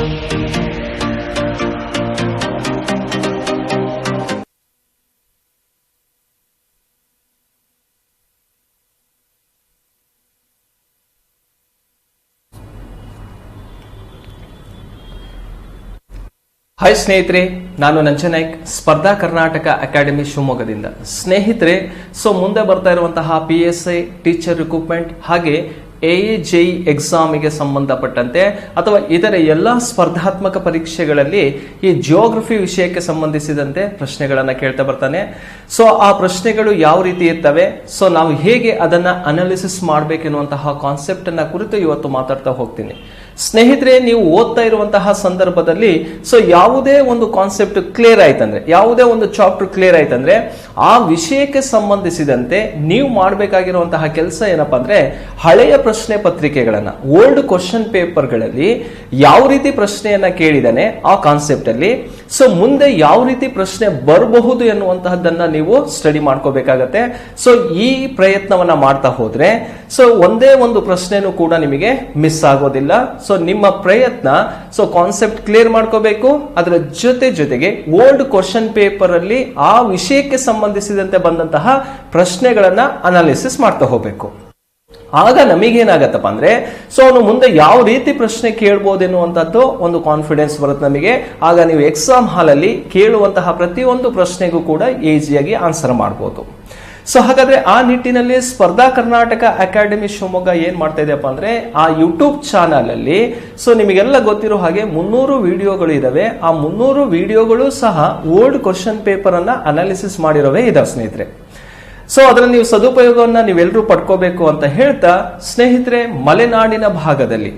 Hi ಸ್ನೇಹಿತರೆ, ನಾನು ನಂಜನಾಯ್ಕ್, ಸ್ಪರ್ಧಾ ಕರ್ನಾಟಕ ಅಕಾಡೆಮಿ ಶಿವಮೊಗ್ಗದಿಂದ. ಸ್ನೇಹಿತರೆ, ಮುಂದೆ ಬರ್ತಾ ಇರುವಂತಹ PSI ಟೀಚರ್ ರಿಕ್ರೂಟ್ಮೆಂಟ್ ಹಾಗೆ AJE ಎಕ್ಸಾಮಿಗೆ ಸಂಬಂಧಪಟ್ಟಂತೆ ಅಥವಾ ಇತರ ಎಲ್ಲ ಸ್ಪರ್ಧಾತ್ಮಕ ಪರೀಕ್ಷೆಗಳಲ್ಲಿ ಈ ಜಿಯೋಗ್ರಫಿ ವಿಷಯಕ್ಕೆ ಸಂಬಂಧಿಸಿದಂತೆ ಪ್ರಶ್ನೆಗಳನ್ನ ಕೇಳ್ತಾ ಬರ್ತಾನೆ. ಆ ಪ್ರಶ್ನೆಗಳು ಯಾವ ರೀತಿ ಇರ್ತವೆ, ನಾವು ಹೇಗೆ ಅದನ್ನ ಅನಾಲಿಸಿಸ್ ಮಾಡಬೇಕೆನ್ನುವಂತಹ ಕಾನ್ಸೆಪ್ಟ್ ಅನ್ನ ಕುರಿತು ಇವತ್ತು ಮಾತಾಡ್ತಾ ಹೋಗ್ತೀನಿ. ಸ್ನೇಹಿತರೆ, ನೀವು ಓದ್ತಾ ಇರುವಂತಹ ಸಂದರ್ಭದಲ್ಲಿ ಯಾವುದೇ ಒಂದು ಕಾನ್ಸೆಪ್ಟ್ ಕ್ಲಿಯರ್ ಆಯ್ತಂದ್ರೆ, ಯಾವುದೇ ಒಂದು ಚಾಪ್ಟರ್ ಕ್ಲಿಯರ್ ಆಯ್ತಂದ್ರೆ ಆ ವಿಷಯಕ್ಕೆ ಸಂಬಂಧಿಸಿದಂತೆ ನೀವು ಮಾಡಬೇಕಾಗಿರುವಂತಹ ಕೆಲಸ ಏನಪ್ಪಾ ಅಂದ್ರೆ, ಹಳೆಯ ಪ್ರಶ್ನೆ ಪತ್ರಿಕೆಗಳನ್ನ, ಓಲ್ಡ್ ಕ್ವಶನ್ ಪೇಪರ್ಗಳಲ್ಲಿ ಯಾವ ರೀತಿ ಪ್ರಶ್ನೆಯನ್ನ ಕೇಳಿದಾನೆ ಆ ಕಾನ್ಸೆಪ್ಟ್ ಅಲ್ಲಿ ಮುಂದೆ ಯಾವ ರೀತಿ ಪ್ರಶ್ನೆ ಬರಬಹುದು ಎನ್ನುವಂತಹದ್ದನ್ನ ನೀವು ಸ್ಟಡಿ ಮಾಡ್ಕೋಬೇಕಾಗತ್ತೆ. ಈ ಪ್ರಯತ್ನವನ್ನ ಮಾಡ್ತಾ ಹೋದ್ರೆ ಒಂದೇ ಒಂದು ಪ್ರಶ್ನೆನೂ ಕೂಡ ನಿಮಗೆ ಮಿಸ್ ಆಗೋದಿಲ್ಲ. ನಿಮ್ಮ ಪ್ರಯತ್ನ ಕಾನ್ಸೆಪ್ಟ್ ಕ್ಲಿಯರ್ ಮಾಡ್ಕೋಬೇಕು, ಅದರ ಜೊತೆಗೆ ಓಲ್ಡ್ ಕ್ವಶನ್ ಪೇಪರ್ ಅಲ್ಲಿ ಆ ವಿಷಯಕ್ಕೆ ಸಂಬಂಧಿಸಿದಂತೆ ಬಂದಂತಹ ಪ್ರಶ್ನೆಗಳನ್ನ ಅನಾಲಿಸಿಸ್ ಮಾಡ್ತಾ ಹೋಗ್ಬೇಕು. ಆಗ ನಮಗೇನಾಗತ್ತಪ್ಪ ಅಂದ್ರೆ ಅವನು ಮುಂದೆ ಯಾವ ರೀತಿ ಪ್ರಶ್ನೆ ಕೇಳಬಹುದು ಎನ್ನುವಂತದ್ದು ಒಂದು ಕಾನ್ಫಿಡೆನ್ಸ್ ಬರುತ್ತೆ ನಮಗೆ. ಆಗ ನೀವು ಎಕ್ಸಾಮ್ ಹಾಲ್ ಅಲ್ಲಿ ಕೇಳುವಂತಹ ಪ್ರತಿಯೊಂದು ಪ್ರಶ್ನೆಗೂ ಕೂಡ ಈಸಿಯಾಗಿ ಆನ್ಸರ್ ಮಾಡಬಹುದು. ಹಾಗಾದ್ರೆ ಆ ನಿಟ್ಟಿನಲ್ಲಿ ಸ್ಪರ್ಧಾ ಕರ್ನಾಟಕ ಅಕಾಡೆಮಿ ಶಿವಮೊಗ್ಗ ಏನ್ ಮಾಡ್ತಾ ಇದೆಯಪ್ಪ ಅಂದ್ರೆ, ಆ ಯೂಟ್ಯೂಬ್ ಚಾನಲ್ ಅಲ್ಲಿ ನಿಮಗೆಲ್ಲ ಗೊತ್ತಿರೋ ಹಾಗೆ 300 ವಿಡಿಯೋಗಳು ಇದಾವೆ. ಆ 300 ವಿಡಿಯೋಗಳು ಸಹ ಓಲ್ಡ್ ಕ್ವಶನ್ ಪೇಪರ್ ಅನ್ನ ಅನಾಲಿಸಿಸ್ ಮಾಡಿರೋವೇ ಇದಾವೆ ಸ್ನೇಹಿತರೆ. ಅದರಲ್ಲಿ ನೀವು ಸದುಪಯೋಗವನ್ನ ನೀವೆಲ್ಲರೂ ಪಡ್ಕೋಬೇಕು ಅಂತ ಹೇಳ್ತಾ, ಸ್ನೇಹಿತರೆ, ಮಲೆನಾಡಿನ ಭಾಗದಲ್ಲಿ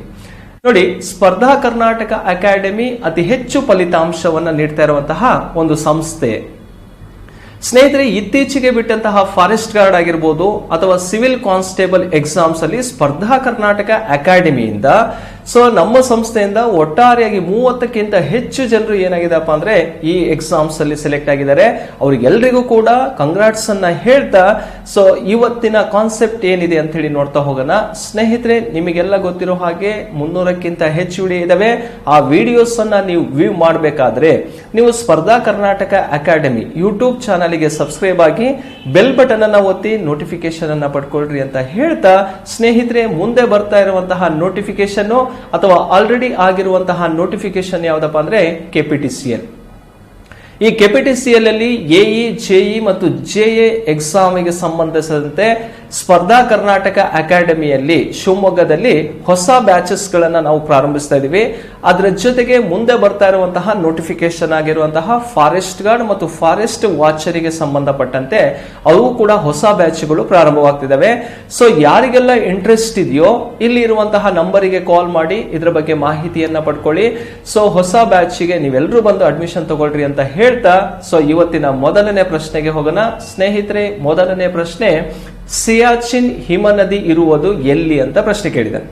ನೋಡಿ, ಸ್ಪರ್ಧಾ ಕರ್ನಾಟಕ ಅಕಾಡೆಮಿ ಅತಿ ಹೆಚ್ಚು ಫಲಿತಾಂಶವನ್ನ ನೀಡ್ತಾ ಇರುವಂತಹ ಒಂದು ಸಂಸ್ಥೆ. ಸ್ನೇಹಿತರೆ, ಇತ್ತೀಚೆಗೆ ಬಿಟ್ಟಂತಹ ಫಾರೆಸ್ಟ್ ಗಾರ್ಡ್ ಆಗಿರ್ಬೋದು ಅಥವಾ ಸಿವಿಲ್ ಕಾನ್ಸ್ಟೇಬಲ್ ಎಕ್ಸಾಮ್ಸ್ ಅಲ್ಲಿ ಸ್ಪರ್ಧಾ ಕರ್ನಾಟಕ ಅಕಾಡೆಮಿಯಿಂದ ನಮ್ಮ ಸಂಸ್ಥೆಯಿಂದ ಒಟ್ಟಾರೆಯಾಗಿ 30ಕ್ಕಿಂತ ಹೆಚ್ಚು ಜನರು ಏನಾಗಿದೆಪ್ಪ ಅಂದ್ರೆ ಈ ಎಕ್ಸಾಮ್ಸ್ ಅಲ್ಲಿ ಸೆಲೆಕ್ಟ್ ಆಗಿದ್ದಾರೆ. ಅವ್ರಿಗೆಲ್ಲರಿಗೂ ಕೂಡ ಕಂಗ್ರಾಟ್ಸ್ ಅನ್ನ ಹೇಳ್ತಾ ಇವತ್ತಿನ ಕಾನ್ಸೆಪ್ಟ್ ಏನಿದೆ ಅಂತ ಹೇಳಿ ನೋಡ್ತಾ ಹೋಗೋಣ. ಸ್ನೇಹಿತರೆ, ನಿಮಗೆಲ್ಲ ಗೊತ್ತಿರೋ ಹಾಗೆ 300ಕ್ಕಿಂತ ಹೆಚ್ಚು ವಿಡಿಯೋ ಇದಾವೆ. ಆ ವಿಡಿಯೋಸ್ ಅನ್ನ ನೀವು ವ್ಯೂ ಮಾಡಬೇಕಾದ್ರೆ ನೀವು ಸ್ಪರ್ಧಾ ಕರ್ನಾಟಕ ಅಕಾಡೆಮಿ ಯೂಟ್ಯೂಬ್ ಚಾನಲ್ಗೆ ಸಬ್ಸ್ಕ್ರೈಬ್ ಆಗಿ ಬೆಲ್ ಬಟನ್ ಅನ್ನ ಒತ್ತಿ ನೋಟಿಫಿಕೇಶನ್ ಅನ್ನ ಪಡ್ಕೊಳ್ರಿ ಅಂತ ಹೇಳ್ತಾ, ಸ್ನೇಹಿತರೆ, ಮುಂದೆ ಬರ್ತಾ ಇರುವಂತಹ ನೋಟಿಫಿಕೇಶನ್ ಅಥವಾ ಆಲ್ರೆಡಿ ಆಗಿರುವಂತಹ ನೋಟಿಫಿಕೇಶನ್ ಯಾವ್ದಪ್ಪ ಅಂದ್ರೆ KPTCL. ಈ KPTCL ಅಲ್ಲಿ AE, JE ಮತ್ತು JA ಎಕ್ಸಾಮಿಗೆ ಸಂಬಂಧಿಸಿದಂತೆ ಸ್ಪರ್ಧಾ ಕರ್ನಾಟಕ ಅಕಾಡೆಮಿಯಲ್ಲಿ ಶಿವಮೊಗ್ಗದಲ್ಲಿ ಹೊಸ ಬ್ಯಾಚಸ್ ಗಳನ್ನ ನಾವು ಪ್ರಾರಂಭಿಸ್ತಾ ಇದೀವಿ. ಅದರ ಜೊತೆಗೆ ಮುಂದೆ ಬರ್ತಾ ಇರುವಂತಹ ನೋಟಿಫಿಕೇಶನ್ ಆಗಿರುವಂತಹ ಫಾರೆಸ್ಟ್ ಗಾರ್ಡ್ ಮತ್ತು ಫಾರೆಸ್ಟ್ ವಾಚರಿಗೆ ಸಂಬಂಧಪಟ್ಟಂತೆ ಅವು ಕೂಡ ಹೊಸ ಬ್ಯಾಚ್ಗಳು ಪ್ರಾರಂಭವಾಗ್ತಿದ್ದಾವೆ. ಯಾರಿಗೆಲ್ಲ ಇಂಟ್ರೆಸ್ಟ್ ಇದೆಯೋ ಇಲ್ಲಿ ಇರುವಂತಹ ನಂಬರಿಗೆ ಕಾಲ್ ಮಾಡಿ ಇದರ ಬಗ್ಗೆ ಮಾಹಿತಿಯನ್ನ ಪಡ್ಕೊಳ್ಳಿ. ಹೊಸ ಬ್ಯಾಚ್ಗೆ ನೀವೆಲ್ಲರೂ ಬಂದು ಅಡ್ಮಿಷನ್ ತಗೊಳ್ರಿ ಅಂತ ಹೇಳ್ತಾ, ಇವತ್ತಿನ ಮೊದಲನೇ ಪ್ರಶ್ನೆಗೆ ಹೋಗೋಣ. ಸ್ನೇಹಿತರೆ, ಮೊದಲನೇ ಪ್ರಶ್ನೆ, ಸಿಯಾಚಿನ್ ಹಿಮನದಿ ಇರುವುದು ಎಲ್ಲಿ ಅಂತ ಪ್ರಶ್ನೆ ಕೇಳಿದ್ದಾನೆ.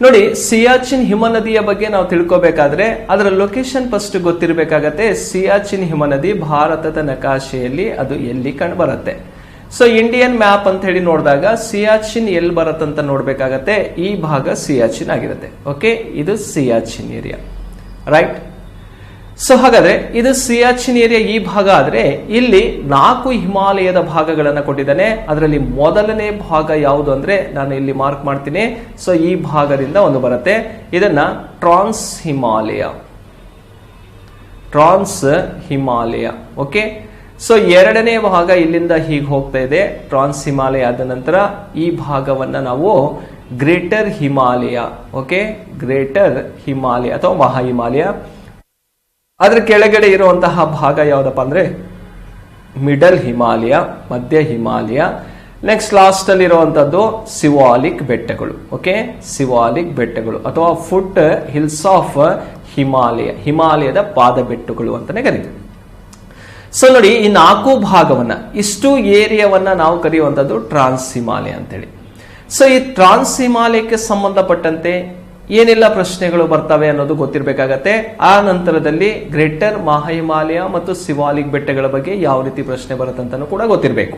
ನೋಡಿ, ಸಿಯಾಚಿನ್ ಹಿಮನದಿಯ ಬಗ್ಗೆ ನಾವು ತಿಳ್ಕೋಬೇಕಾದ್ರೆ ಅದರ ಲೊಕೇಶನ್ ಫಸ್ಟ್ ಗೊತ್ತಿರಬೇಕಾಗತ್ತೆ. ಸಿಯಾಚಿನ್ ಹಿಮನದಿ ಭಾರತದ ನಕಾಶೆಯಲ್ಲಿ ಅದು ಎಲ್ಲಿ ಕಂಡು ಬರುತ್ತೆ. ಇಂಡಿಯನ್ ಮ್ಯಾಪ್ ಅಂತ ಹೇಳಿ ನೋಡಿದಾಗ ಸಿಯಾಚಿನ್ ಎಲ್ಲಿ ಬರುತ್ತಂತ ನೋಡ್ಬೇಕಾಗತ್ತೆ. ಈ ಭಾಗ ಸಿಯಾಚಿನ್ ಆಗಿರುತ್ತೆ. ಓಕೆ, ಇದು ಸಿಯಾಚಿನ್ ಏರಿಯಾ, ರೈಟ್. ಹಾಗಾದ್ರೆ ಇದು ಸಿಯಾಚಿನ್ ಏರಿಯಾ ಈ ಭಾಗ ಆದ್ರೆ ಇಲ್ಲಿ 4 ಹಿಮಾಲಯದ ಭಾಗಗಳನ್ನ ಕೊಟ್ಟಿದ್ದಾನೆ. ಅದರಲ್ಲಿ ಮೊದಲನೇ ಭಾಗ ಯಾವುದು ಅಂದ್ರೆ ನಾನು ಇಲ್ಲಿ ಮಾರ್ಕ್ ಮಾಡ್ತೀನಿ. ಈ ಭಾಗದಿಂದ ಒಂದು ಬರುತ್ತೆ, ಇದನ್ನ ಟ್ರಾನ್ಸ್ ಹಿಮಾಲಯ. ಓಕೆ, ಎರಡನೇ ಭಾಗ ಇಲ್ಲಿಂದ ಹೀಗೆ ಹೋಗ್ತಾ ಇದೆ, ಟ್ರಾನ್ಸ್ ಹಿಮಾಲಯ. ಆದ ನಂತರ ಈ ಭಾಗವನ್ನ ನಾವು greater Himalaya, okay, greater Himalaya ಅಥವಾ ಮಹಾ ಹಿಮಾಲಯ. ಅದ್ರ ಕೆಳಗಡೆ ಇರುವಂತಹ ಭಾಗ ಯಾವ್ದಪ್ಪ ಅಂದ್ರೆ ಮಿಡಲ್ ಹಿಮಾಲಯ, ಮಧ್ಯ ಹಿಮಾಲಯ. ನೆಕ್ಸ್ಟ್ ಲಾಸ್ಟ್ ಅಲ್ಲಿ ಇರುವಂತದ್ದು ಸಿವಾಲಿಕ್ ಬೆಟ್ಟಗಳು. ಓಕೆ, ಸಿವಾಲಿಕ್ ಬೆಟ್ಟಗಳು ಅಥವಾ ಫುಟ್ ಹಿಲ್ಸ್ ಆಫ್ ಹಿಮಾಲಯ, ಹಿಮಾಲಯದ ಪಾದ ಬೆಟ್ಟಗಳು ಅಂತಾನೆ ಕರೀತೀವಿ. ನೋಡಿ, ಈ 4 ಭಾಗವನ್ನ, ಇಷ್ಟು ಏರಿಯಾವನ್ನ ನಾವು ಕರೆಯುವಂತದ್ದು ಟ್ರಾನ್ಸ್ ಹಿಮಾಲಯ ಅಂತೇಳಿ. ಈ ಟ್ರಾನ್ಸ್ ಹಿಮಾಲಯಕ್ಕೆ ಸಂಬಂಧಪಟ್ಟಂತೆ ಏನೆಲ್ಲ ಪ್ರಶ್ನೆಗಳು ಬರ್ತವೆ ಅನ್ನೋದು ಗೊತ್ತಿರಬೇಕಾಗತ್ತೆ. ಆ ನಂತರದಲ್ಲಿ ಗ್ರೇಟರ್ ಮಹಾ ಹಿಮಾಲಯ ಮತ್ತು ಸಿವಾಲಿಕ್ ಬೆಟ್ಟಗಳ ಬಗ್ಗೆ ಯಾವ ರೀತಿ ಪ್ರಶ್ನೆ ಬರುತ್ತೆ ಅಂತಾನು ಕೂಡ ಗೊತ್ತಿರಬೇಕು.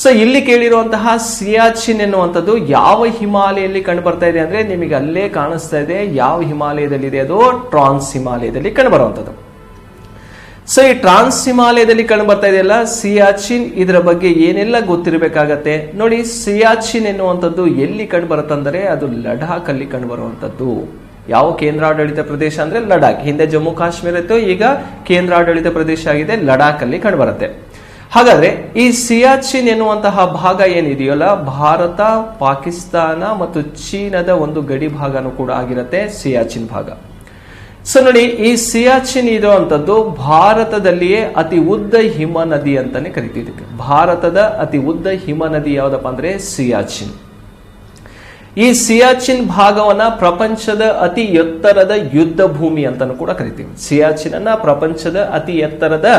ಸೊ ಇಲ್ಲಿ ಕೇಳಿರುವಂತಹ ಸಿಯಾಚಿನ್ ಎನ್ನುವಂಥದ್ದು ಯಾವ ಹಿಮಾಲಯಲ್ಲಿ ಕಂಡು ಬರ್ತಾ ಇದೆ ಅಂದ್ರೆ ನಿಮಗೆ ಅಲ್ಲೇ ಕಾಣಿಸ್ತಾ ಇದೆ. ಯಾವ ಹಿಮಾಲಯದಲ್ಲಿದೆ? ಅದು ಟ್ರಾನ್ಸ್ ಹಿಮಾಲಯದಲ್ಲಿ ಕಂಡು ಬರುವಂತದ್ದು. ಸೊ ಈ ಟ್ರಾನ್ಸ್ ಹಿಮಾಲಯದಲ್ಲಿ ಕಂಡು ಬರ್ತಾ ಇದೆಯಲ್ಲ ಸಿಯಾಚಿನ್, ಇದರ ಬಗ್ಗೆ ಏನೆಲ್ಲ ಗೊತ್ತಿರಬೇಕಾಗತ್ತೆ ನೋಡಿ. ಸಿಯಾಚಿನ್ ಎನ್ನುವಂಥದ್ದು ಎಲ್ಲಿ ಕಂಡು ಬರುತ್ತಂದ್ರೆ ಅದು ಲಡಾಖ್ ಅಲ್ಲಿ ಕಂಡು ಬರುವಂತದ್ದು. ಯಾವ ಕೇಂದ್ರಾಡಳಿತ ಪ್ರದೇಶ ಅಂದ್ರೆ ಲಡಾಖ್. ಹಿಂದೆ ಜಮ್ಮು ಕಾಶ್ಮೀರ ಇತ್ತು, ಈಗ ಕೇಂದ್ರಾಡಳಿತ ಪ್ರದೇಶ ಆಗಿದೆ, ಲಡಾಖ್ ಅಲ್ಲಿ ಕಂಡು ಬರುತ್ತೆ. ಹಾಗಾದ್ರೆ ಈ ಸಿಯಾಚಿನ್ ಎನ್ನುವಂತಹ ಭಾಗ ಏನಿದೆಯಲ್ಲ, ಭಾರತ, ಪಾಕಿಸ್ತಾನ ಮತ್ತು ಚೀನಾದ ಒಂದು ಗಡಿ ಭಾಗನೂ ಕೂಡ ಆಗಿರುತ್ತೆ ಸಿಯಾಚಿನ್ ಭಾಗ. ಸೊ ನೋಡಿ, ಈ ಸಿಯಾಚಿನ್ ಇರುವಂತದ್ದು ಭಾರತದಲ್ಲಿಯೇ ಅತಿ ಉದ್ದ ಹಿಮ ನದಿ ಅಂತಾನೆ ಕರಿತಿದ್ದೀವಿ. ಭಾರತದ ಅತಿ ಉದ್ದ ಹಿಮ ನದಿ ಯಾವ್ದಪ್ಪ ಅಂದ್ರೆ ಸಿಯಾಚಿನ್. ಈ ಸಿಯಾಚಿನ್ ಭಾಗವನ್ನ ಪ್ರಪಂಚದ ಅತಿ ಎತ್ತರದ ಯುದ್ಧ ಭೂಮಿ ಅಂತಾನು ಕೂಡ ಕರಿತೀವಿ. ಸಿಯಾಚಿನ್ ಅನ್ನ ಪ್ರಪಂಚದ ಅತಿ ಎತ್ತರದ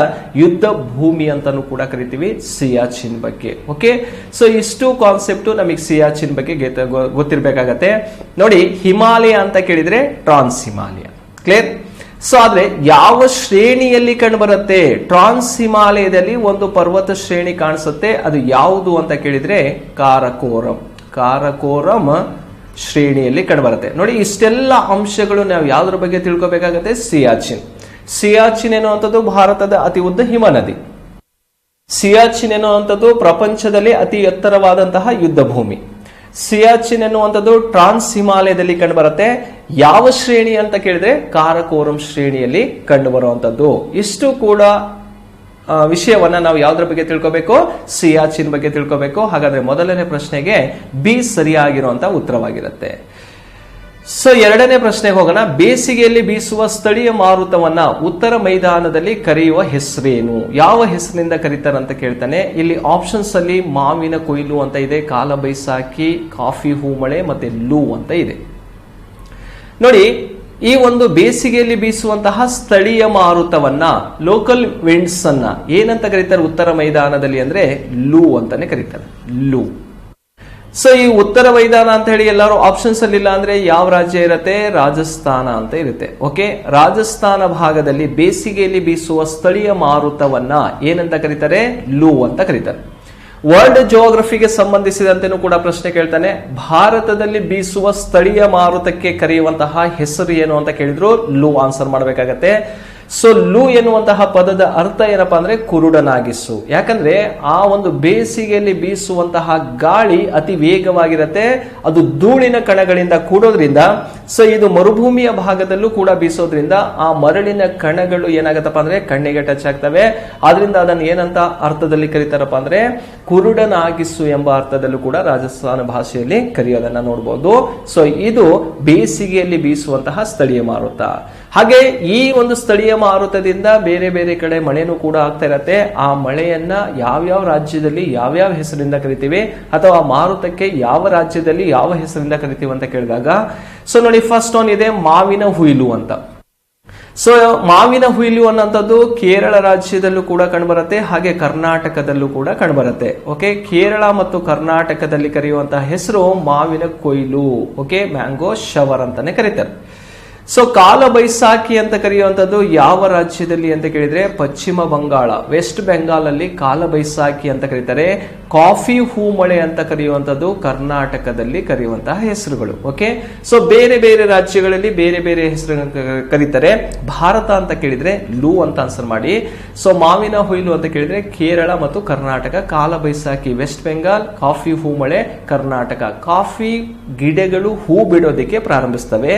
ಯುದ್ಧ ಭೂಮಿ ಅಂತಾನು ಕೂಡ ಕರಿತೀವಿ ಸಿಯಾಚಿನ್ ಬಗ್ಗೆ. ಓಕೆ, ಸೊ ಇಷ್ಟು ಕಾನ್ಸೆಪ್ಟ್ ನಮಗೆ ಸಿಯಾಚಿನ್ ಬಗ್ಗೆ ಗೊತ್ತಿರಬೇಕಾಗತ್ತೆ. ನೋಡಿ, ಹಿಮಾಲಯ ಅಂತ ಕೇಳಿದ್ರೆ ಟ್ರಾನ್ಸ್ ಹಿಮಾಲಯ, ಕ್ಲಿಯರ್. ಸೊ ಆದ್ರೆ ಯಾವ ಶ್ರೇಣಿಯಲ್ಲಿ ಕಂಡು ಬರುತ್ತೆ? ಟ್ರಾನ್ಸ್ ಹಿಮಾಲಯದಲ್ಲಿ ಒಂದು ಪರ್ವತ ಶ್ರೇಣಿ ಕಾಣಿಸುತ್ತೆ. ಅದು ಯಾವುದು ಅಂತ ಕೇಳಿದ್ರೆ ಕಾರಕೋರಂ. ಕಾರಕೋರಂ ಶ್ರೇಣಿಯಲ್ಲಿ ಕಂಡುಬರುತ್ತೆ. ನೋಡಿ, ಇಷ್ಟೆಲ್ಲ ಅಂಶಗಳು ನಾವು ಯಾವ್ದ್ರ ಬಗ್ಗೆ ತಿಳ್ಕೋಬೇಕಾಗತ್ತೆ? ಸಿಯಾಚಿನ್. ಸಿಯಾಚಿನ್ ಎನ್ನುವಂಥದ್ದು ಭಾರತದ ಅತಿ ಉದ್ದ ಹಿಮ ನದಿ. ಸಿಯಾಚಿನ್ ಎನ್ನುವಂಥದ್ದು ಪ್ರಪಂಚದಲ್ಲಿ ಅತಿ ಎತ್ತರವಾದಂತಹ ಯುದ್ಧ ಭೂಮಿ. ಸಿಯಾಚಿನ್ ಎನ್ನುವಂಥದ್ದು ಟ್ರಾನ್ಸ್ ಹಿಮಾಲಯದಲ್ಲಿ ಕಂಡು ಬರುತ್ತೆ. ಯಾವ ಶ್ರೇಣಿ ಅಂತ ಕೇಳಿದ್ರೆ ಕಾರಕೋರಂ ಶ್ರೇಣಿಯಲ್ಲಿ ಕಂಡು ಬರುವಂತದ್ದು. ಇಷ್ಟು ಕೂಡ ವಿಷಯವನ್ನ ನಾವು ಯಾವ್ದ್ರ ಬಗ್ಗೆ ತಿಳ್ಕೋಬೇಕು? ಸಿಯಾಚಿನ್ ಬಗ್ಗೆ ತಿಳ್ಕೋಬೇಕು. ಹಾಗಾದ್ರೆ ಮೊದಲನೇ ಪ್ರಶ್ನೆಗೆ ಬಿ ಸರಿಯಾಗಿರುವಂತಹ ಉತ್ತರವಾಗಿರುತ್ತೆ. ಸೊ ಎರಡನೇ ಪ್ರಶ್ನೆಗೆ ಹೋಗೋಣ. ಬೇಸಿಗೆಯಲ್ಲಿ ಬೀಸುವ ಸ್ಥಳೀಯ ಮಾರುತವನ್ನ ಉತ್ತರ ಮೈದಾನದಲ್ಲಿ ಕರೆಯುವ ಹೆಸರೇನು? ಯಾವ ಹೆಸರಿನಿಂದ ಕರೀತಾರಂತ ಕೇಳ್ತಾನೆ. ಇಲ್ಲಿ ಆಪ್ಷನ್ಸ್ ಅಲ್ಲಿ ಮಾವಿನ ಕೊಯ್ಲು ಅಂತ ಇದೆ, ಕಾಲ ಬೈಸಾಖಿ, ಕಾಫಿ ಹೂಮಳೆ ಮತ್ತೆ ಲೂ ಅಂತ ಇದೆ. ನೋಡಿ, ಈ ಒಂದು ಬೇಸಿಗೆಯಲ್ಲಿ ಬೀಸುವಂತಹ ಸ್ಥಳೀಯ ಮಾರುತವನ್ನ, ಲೋಕಲ್ ವಿಂಡ್ಸ್ ಅನ್ನ ಏನಂತ ಕರೀತಾರೆ ಉತ್ತರ ಮೈದಾನದಲ್ಲಿ ಅಂದ್ರೆ ಲೂ ಅಂತಾನೆ ಕರೀತಾರೆ, ಲೂ. ಸೊ ಈ ಉತ್ತರ ಮೈದಾನ ಅಂತ ಹೇಳಿ ಎಲ್ಲರೂ ಆಪ್ಷನ್ಸ್ ಅಲ್ಲಿ ಇಲ್ಲ ಅಂದ್ರೆ ಯಾವ ರಾಜ್ಯ ಇರುತ್ತೆ? ರಾಜಸ್ಥಾನ ಅಂತ ಇರುತ್ತೆ. ಓಕೆ, ರಾಜಸ್ಥಾನ ಭಾಗದಲ್ಲಿ ಬೇಸಿಗೆಯಲ್ಲಿ ಬೀಸುವ ಸ್ಥಳೀಯ ಮಾರುತವನ್ನ ಏನಂತ ಕರೀತಾರೆ? ಲೂ ಅಂತ ಕರೀತಾರೆ. ವರ್ಲ್ಡ್ ಜಿಯೋಗ್ರಫಿಗೆ ಸಂಬಂಧಿಸಿದಂತೆನೂ ಕೂಡ ಪ್ರಶ್ನೆ ಕೇಳ್ತಾನೆ. ಭಾರತದಲ್ಲಿ ಬೀಸುವ ಸ್ಥಳೀಯ ಮಾರುತಕ್ಕೆ ಕರೆಯುವಂತಹ ಹೆಸರು ಏನು ಅಂತ ಕೇಳಿದ್ರು ಲೂ ಆನ್ಸರ್ ಮಾಡಬೇಕಾಗತ್ತೆ. ಸೊ ಲೂ ಎನ್ನುವಂತಹ ಪದದ ಅರ್ಥ ಏನಪ್ಪಾ ಅಂದ್ರೆ ಕುರುಡನಾಗಿಸು. ಯಾಕಂದ್ರೆ ಆ ಒಂದು ಬೇಸಿಗೆಯಲ್ಲಿ ಬೀಸುವಂತಹ ಗಾಳಿ ಅತಿ ವೇಗವಾಗಿರತ್ತೆ, ಅದು ಧೂಳಿನ ಕಣಗಳಿಂದ ಕೂಡೋದ್ರಿಂದ, ಸೊ ಇದು ಮರುಭೂಮಿಯ ಭಾಗದಲ್ಲೂ ಕೂಡ ಬೀಸೋದ್ರಿಂದ ಆ ಮರಳಿನ ಕಣಗಳು ಏನಾಗತ್ತಪ್ಪ ಅಂದ್ರೆ ಕಣ್ಣಿಗೆ ಟಚ್ ಆಗ್ತವೆ. ಆದ್ರಿಂದ ಅದನ್ನು ಏನಂತ ಅರ್ಥದಲ್ಲಿ ಕರೀತಾರಪ್ಪ ಅಂದ್ರೆ ಕುರುಡನಾಗಿಸು ಎಂಬ ಅರ್ಥದಲ್ಲೂ ಕೂಡ ರಾಜಸ್ಥಾನ ಭಾಷೆಯಲ್ಲಿ ಕರೆಯೋದನ್ನ ನೋಡಬಹುದು. ಸೊ ಇದು ಬೇಸಿಗೆಯಲ್ಲಿ ಬೀಸುವಂತಹ ಸ್ಥಳೀಯ ಮಾರುತ. ಹಾಗೆ ಈ ಒಂದು ಸ್ಥಳೀಯ ಮಾರುತದಿಂದ ಬೇರೆ ಬೇರೆ ಕಡೆ ಮಳೆನೂ ಕೂಡ ಆಗ್ತಾ ಇರತ್ತೆ. ಆ ಮಳೆಯನ್ನ ಯಾವ್ಯಾವ ರಾಜ್ಯದಲ್ಲಿ ಯಾವ್ಯಾವ ಹೆಸರಿಂದ ಕರಿತೀವಿ, ಅಥವಾ ಆ ಮಾರುತಕ್ಕೆ ಯಾವ ರಾಜ್ಯದಲ್ಲಿ ಯಾವ ಹೆಸರಿಂದ ಕರಿತೀವಿ ಅಂತ ಕೇಳಿದಾಗ, ಸೊ ನೋಡಿ, ಫಸ್ಟ್ ಒನ್ ಇದೆ ಮಾವಿನ ಹುಯಿಲು ಅಂತ. ಸೊ ಮಾವಿನ ಹುಯಿಲು ಅನ್ನೋಂಥದ್ದು ಕೇರಳ ರಾಜ್ಯದಲ್ಲೂ ಕೂಡ ಕಂಡುಬರುತ್ತೆ, ಹಾಗೆ ಕರ್ನಾಟಕದಲ್ಲೂ ಕೂಡ ಕಂಡುಬರುತ್ತೆ. ಓಕೆ, ಕೇರಳ ಮತ್ತು ಕರ್ನಾಟಕದಲ್ಲಿ ಕರೆಯುವಂತಹ ಹೆಸರು ಮಾವಿನ ಕೊಯ್ಲು. ಓಕೆ, ಮ್ಯಾಂಗೋ ಶವರ್ ಅಂತಾನೆ ಕರೀತಾರೆ. ಸೊ ಕಾಲ ಬೈಸಾಖಿ ಅಂತ ಕರೆಯುವಂಥದ್ದು ಯಾವ ರಾಜ್ಯದಲ್ಲಿ ಅಂತ ಕೇಳಿದ್ರೆ ಪಶ್ಚಿಮ ಬಂಗಾಳ, ವೆಸ್ಟ್ ಬೆಂಗಾಲ್ ಅಲ್ಲಿ ಕಾಲ ಬೈಸಾಖಿ ಅಂತ ಕರೀತಾರೆ. ಕಾಫಿ ಹೂಮಳೆ ಅಂತ ಕರೆಯುವಂಥದ್ದು ಕರ್ನಾಟಕದಲ್ಲಿ ಕರೆಯುವಂತಹ ಹೆಸರುಗಳು. ಓಕೆ, ಸೊ ಬೇರೆ ಬೇರೆ ರಾಜ್ಯಗಳಲ್ಲಿ ಬೇರೆ ಬೇರೆ ಹೆಸರುಗಳನ್ನು ಕರೀತಾರೆ. ಭಾರತ ಅಂತ ಕೇಳಿದ್ರೆ ಲೂ ಅಂತ ಆನ್ಸರ್ ಮಾಡಿ. ಸೊ ಮಾವಿನ ಹುಯಿಲು ಅಂತ ಕೇಳಿದ್ರೆ ಕೇರಳ ಮತ್ತು Karnataka, Kal Baisakhi West Bengal, coffee ಹೂಮಳೆ ಕರ್ನಾಟಕ. ಕಾಫಿ ಗಿಡಗಳು ಹೂ ಬಿಡೋದಕ್ಕೆ ಪ್ರಾರಂಭಿಸ್ತವೆ.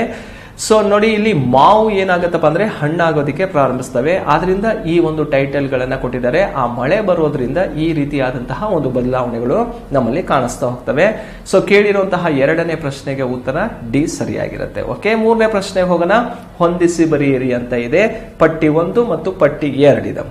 ಸೊ ನೋಡಿ, ಇಲ್ಲಿ ಮಾವು ಏನಾಗತ್ತಪ್ಪ ಅಂದ್ರೆ ಹಣ್ಣಾಗೋದಿಕ್ಕೆ ಪ್ರಾರಂಭಿಸ್ತವೆ. ಆದ್ರಿಂದ ಈ ಒಂದು ಟೈಟಲ್ ಗಳನ್ನ ಕೊಟ್ಟಿದ್ದಾರೆ. ಆ ಮಳೆ ಬರೋದ್ರಿಂದ ಈ ರೀತಿಯಾದಂತಹ ಒಂದು ಬದಲಾವಣೆಗಳು ನಮ್ಮಲ್ಲಿ ಕಾಣಿಸ್ತಾ ಹೋಗ್ತವೆ. ಸೊ ಕೇಳಿರುವಂತಹ ಎರಡನೇ ಪ್ರಶ್ನೆಗೆ ಉತ್ತರ ಡಿ ಸರಿಯಾಗಿರುತ್ತೆ. ಓಕೆ, ಮೂರನೇ ಪ್ರಶ್ನೆಗೆ ಹೋಗೋಣ. ಹೊಂದಿಸಿ ಬರೆಯಿರಿ ಅಂತ ಇದೆ. ಪಟ್ಟಿ 1 ಮತ್ತು ಪಟ್ಟಿ 2 ಇದೆ.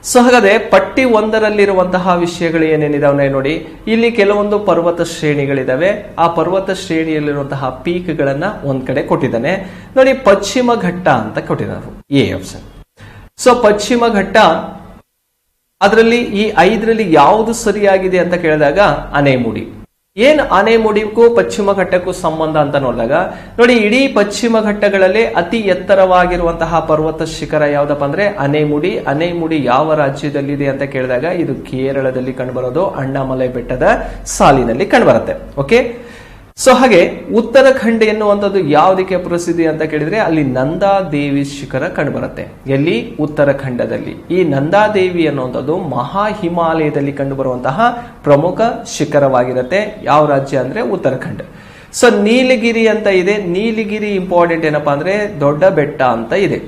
ಸೊ ಹಾಗಾದ್ರೆ ಪಟ್ಟಿ 1ರಲ್ಲಿರುವಂತಹ ವಿಷಯಗಳು ಏನೇನಿದಾವೆ ನೋಡಿ. ಇಲ್ಲಿ ಕೆಲವೊಂದು ಪರ್ವತ ಶ್ರೇಣಿಗಳಿದಾವೆ. ಆ ಪರ್ವತ ಶ್ರೇಣಿಯಲ್ಲಿರುವಂತಹ ಪೀಕ್ ಗಳನ್ನ ಒಂದ್ ಕಡೆ ಕೊಟ್ಟಿದ್ದಾನೆ ನೋಡಿ. ಪಶ್ಚಿಮ ಘಟ್ಟ ಅಂತ ಕೊಟ್ಟಿದ್ದಾರೆ, ಎ ಆಪ್ಷನ್. ಸೊ ಪಶ್ಚಿಮ ಘಟ್ಟ, ಅದರಲ್ಲಿ ಈ 5ರಲ್ಲಿ ಯಾವುದು ಸರಿಯಾಗಿದೆ ಅಂತ ಕೇಳಿದಾಗ ಆನೆಮುಡಿ. ಏನ್ ಆನೆಮುಡಿಗೂ ಪಶ್ಚಿಮ ಘಟ್ಟಕ್ಕೂ ಸಂಬಂಧ ಅಂತ ನೋಡಿದಾಗ ನೋಡಿ, ಇಡೀ ಪಶ್ಚಿಮ ಘಟ್ಟಗಳಲ್ಲಿ ಅತಿ ಎತ್ತರವಾಗಿರುವಂತಹ ಪರ್ವತ ಶಿಖರ ಯಾವ್ದಪ್ಪ ಅಂದ್ರೆ ಆನೆಮುಡಿ. ಆನೆಮುಡಿ ಯಾವ ರಾಜ್ಯದಲ್ಲಿದೆ ಅಂತ ಕೇಳಿದಾಗ ಇದು ಕೇರಳದಲ್ಲಿ ಕಂಡುಬರೋದು, ಅಣ್ಣಾಮಲೈ ಬೆಟ್ಟದ ಸಾಲಿನಲ್ಲಿ ಕಂಡುಬರುತ್ತೆ. ಓಕೆ, ಸೊ ಹಾಗೆ ಉತ್ತರಾಖಂಡ್ ಎನ್ನುವಂಥದ್ದು ಯಾವುದಕ್ಕೆ ಪ್ರಸಿದ್ಧಿ ಅಂತ ಕೇಳಿದ್ರೆ ಅಲ್ಲಿ ನಂದಾದೇವಿ ಶಿಖರ ಕಂಡುಬರುತ್ತೆ. ಎಲ್ಲಿ? ಉತ್ತರಾಖಂಡದಲ್ಲಿ. ಈ ನಂದಾದೇವಿ ಅನ್ನುವಂಥದ್ದು ಮಹಾ ಹಿಮಾಲಯದಲ್ಲಿ ಕಂಡುಬರುವಂತಹ ಪ್ರಮುಖ ಶಿಖರವಾಗಿರುತ್ತೆ. ಯಾವ ರಾಜ್ಯ ಅಂದ್ರೆ ಉತ್ತರಾಖಂಡ್. ಸೊ ನೀಲಗಿರಿ ಅಂತ ಇದೆ. ನೀಲಗಿರಿ ಇಂಪಾರ್ಟೆಂಟ್ ಏನಪ್ಪಾ ಅಂದ್ರೆ ದೊಡ್ಡ ಬೆಟ್ಟ ಅಂತ ಇದೆ.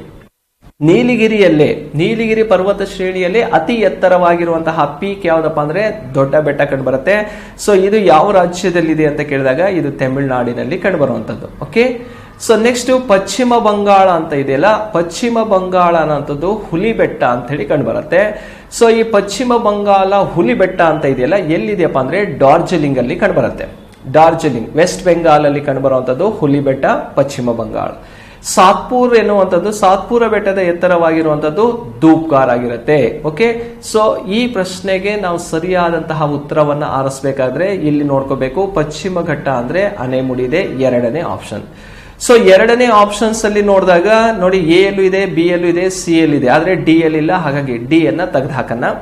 ನೀಲಗಿರಿ ಪರ್ವತ ಶ್ರೇಣಿಯಲ್ಲಿ ಅತಿ ಎತ್ತರವಾಗಿರುವಂತಹ ಪೀಕ್ ಯಾವ್ದಪ್ಪ ಅಂದ್ರೆ ದೊಡ್ಡ ಬೆಟ್ಟ ಕಂಡು ಬರುತ್ತೆ. ಸೊ ಇದು ಯಾವ ರಾಜ್ಯದಲ್ಲಿದೆ ಅಂತ ಕೇಳಿದಾಗ ಇದು ತಮಿಳುನಾಡಿನಲ್ಲಿ ಕಂಡು ಬರುವಂತದ್ದು. ಓಕೆ, ಸೊ ನೆಕ್ಸ್ಟ್ ಪಶ್ಚಿಮ ಬಂಗಾಳ ಅಂತ ಇದೆಯಲ್ಲ, ಪಶ್ಚಿಮ ಬಂಗಾಳ ಅನ್ನೋಂಥದ್ದು ಹುಲಿ ಬೆಟ್ಟ ಅಂತ ಹೇಳಿ ಕಂಡು ಬರುತ್ತೆ. ಸೊ ಈ ಪಶ್ಚಿಮ ಬಂಗಾಳ ಹುಲಿ ಬೆಟ್ಟ ಅಂತ ಇದೆಯಲ್ಲ ಎಲ್ಲಿದೆಯಪ್ಪ ಅಂದ್ರೆ ಡಾರ್ಜಿಲಿಂಗ್ ಅಲ್ಲಿ ಕಂಡು ಬರುತ್ತೆ. ಡಾರ್ಜಿಲಿಂಗ್ ವೆಸ್ಟ್ ಬೆಂಗಾಲ್ ಅಲ್ಲಿ ಕಂಡು ಬರುವಂತದ್ದು ಹುಲಿ ಬೆಟ್ಟ, ಪಶ್ಚಿಮ ಬಂಗಾಳ. ಸಾತ್ಪುರ್ ಎನ್ನುವಂಥದ್ದು, ಸಾತ್ಪುರ ಬೆಟ್ಟದ ಎತ್ತರವಾಗಿರುವಂತದ್ದು ಧೂಪ್ಗಾರ್ ಆಗಿರುತ್ತೆ. ಓಕೆ, ಸೊ ಈ ಪ್ರಶ್ನೆಗೆ ನಾವು ಸರಿಯಾದಂತಹ ಉತ್ತರವನ್ನ ಆರಿಸಬೇಕಾದ್ರೆ ಇಲ್ಲಿ ನೋಡ್ಕೋಬೇಕು. ಪಶ್ಚಿಮ ಘಟ್ಟ ಅಂದ್ರೆ ಆನೆಮುಡಿ ಇದೆ, ಎರಡನೇ ಆಪ್ಷನ್. ಸೊ ಎರಡನೇ ಆಪ್ಷನ್ಸ್ ಅಲ್ಲಿ ನೋಡಿದಾಗ ನೋಡಿ, ಎ ಯಲ್ಲೂ ಇದೆ, ಬಿ ಯಲ್ಲೂ ಇದೆ, ಸಿ ಯಲ್ಲೂ ಇದೆ, ಆದ್ರೆ ಡಿ ಯಲ್ಲಿ ಇಲ್ಲ. ಹಾಗಾಗಿ ಡಿ ಅನ್ನ ತೆಗೆದು ಹಾಕನ್ನ.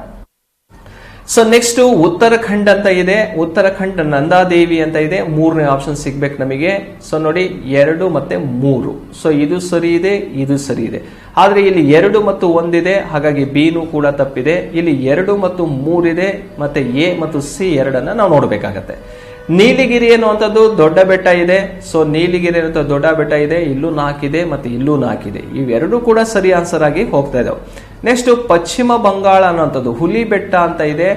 ಸೊ ನೆಕ್ಸ್ಟ್ ಉತ್ತರಾಖಂಡ್ ಅಂತ ಇದೆ, ಉತ್ತರಾಖಂಡ್ ನಂದಾದೇವಿ ಅಂತ ಇದೆ. ಮೂರನೇ ಆಪ್ಷನ್ ಸಿಗ್ಬೇಕು ನಮಗೆ. ಸೊ ನೋಡಿ 2 ಮತ್ತೆ 3. ಸೊ ಇದು ಸರಿ ಇದೆ, ಇದು ಸರಿ ಇದೆ. ಆದ್ರೆ ಇಲ್ಲಿ 2 ಮತ್ತು 1 ಇದೆ, ಹಾಗಾಗಿ ಬಿನೂ ಕೂಡ ತಪ್ಪಿದೆ. ಇಲ್ಲಿ 2 ಮತ್ತು 3 ಇದೆ, ಮತ್ತೆ ಎ ಮತ್ತು ಸಿ ಎರಡನ್ನ ನಾವು ನೋಡ್ಬೇಕಾಗತ್ತೆ. ನೀಲಗಿರಿ ಅನ್ನುವಂಥದ್ದು ದೊಡ್ಡ ಬೆಟ್ಟ ಇದೆ. ಸೊ ನೀಲಗಿರಿ ಅನ್ನುವಂಥ ದೊಡ್ಡ ಬೆಟ್ಟ ಇದೆ, ಇಲ್ಲೂ 4 ಇದೆ, ಮತ್ತೆ ಇಲ್ಲೂ 4 ಇದೆ. ಇವೆರಡೂ ಕೂಡ ಸರಿ ಆನ್ಸರ್ ಆಗಿ ಹೋಗ್ತಾ ಇದಾವೆ. ನೆಕ್ಸ್ಟ್ ಪಶ್ಚಿಮ ಬಂಗಾಳ ಅನ್ನುವಂಥದ್ದು ಹುಲಿ ಬೆಟ್ಟ ಅಂತ ಇದೆ.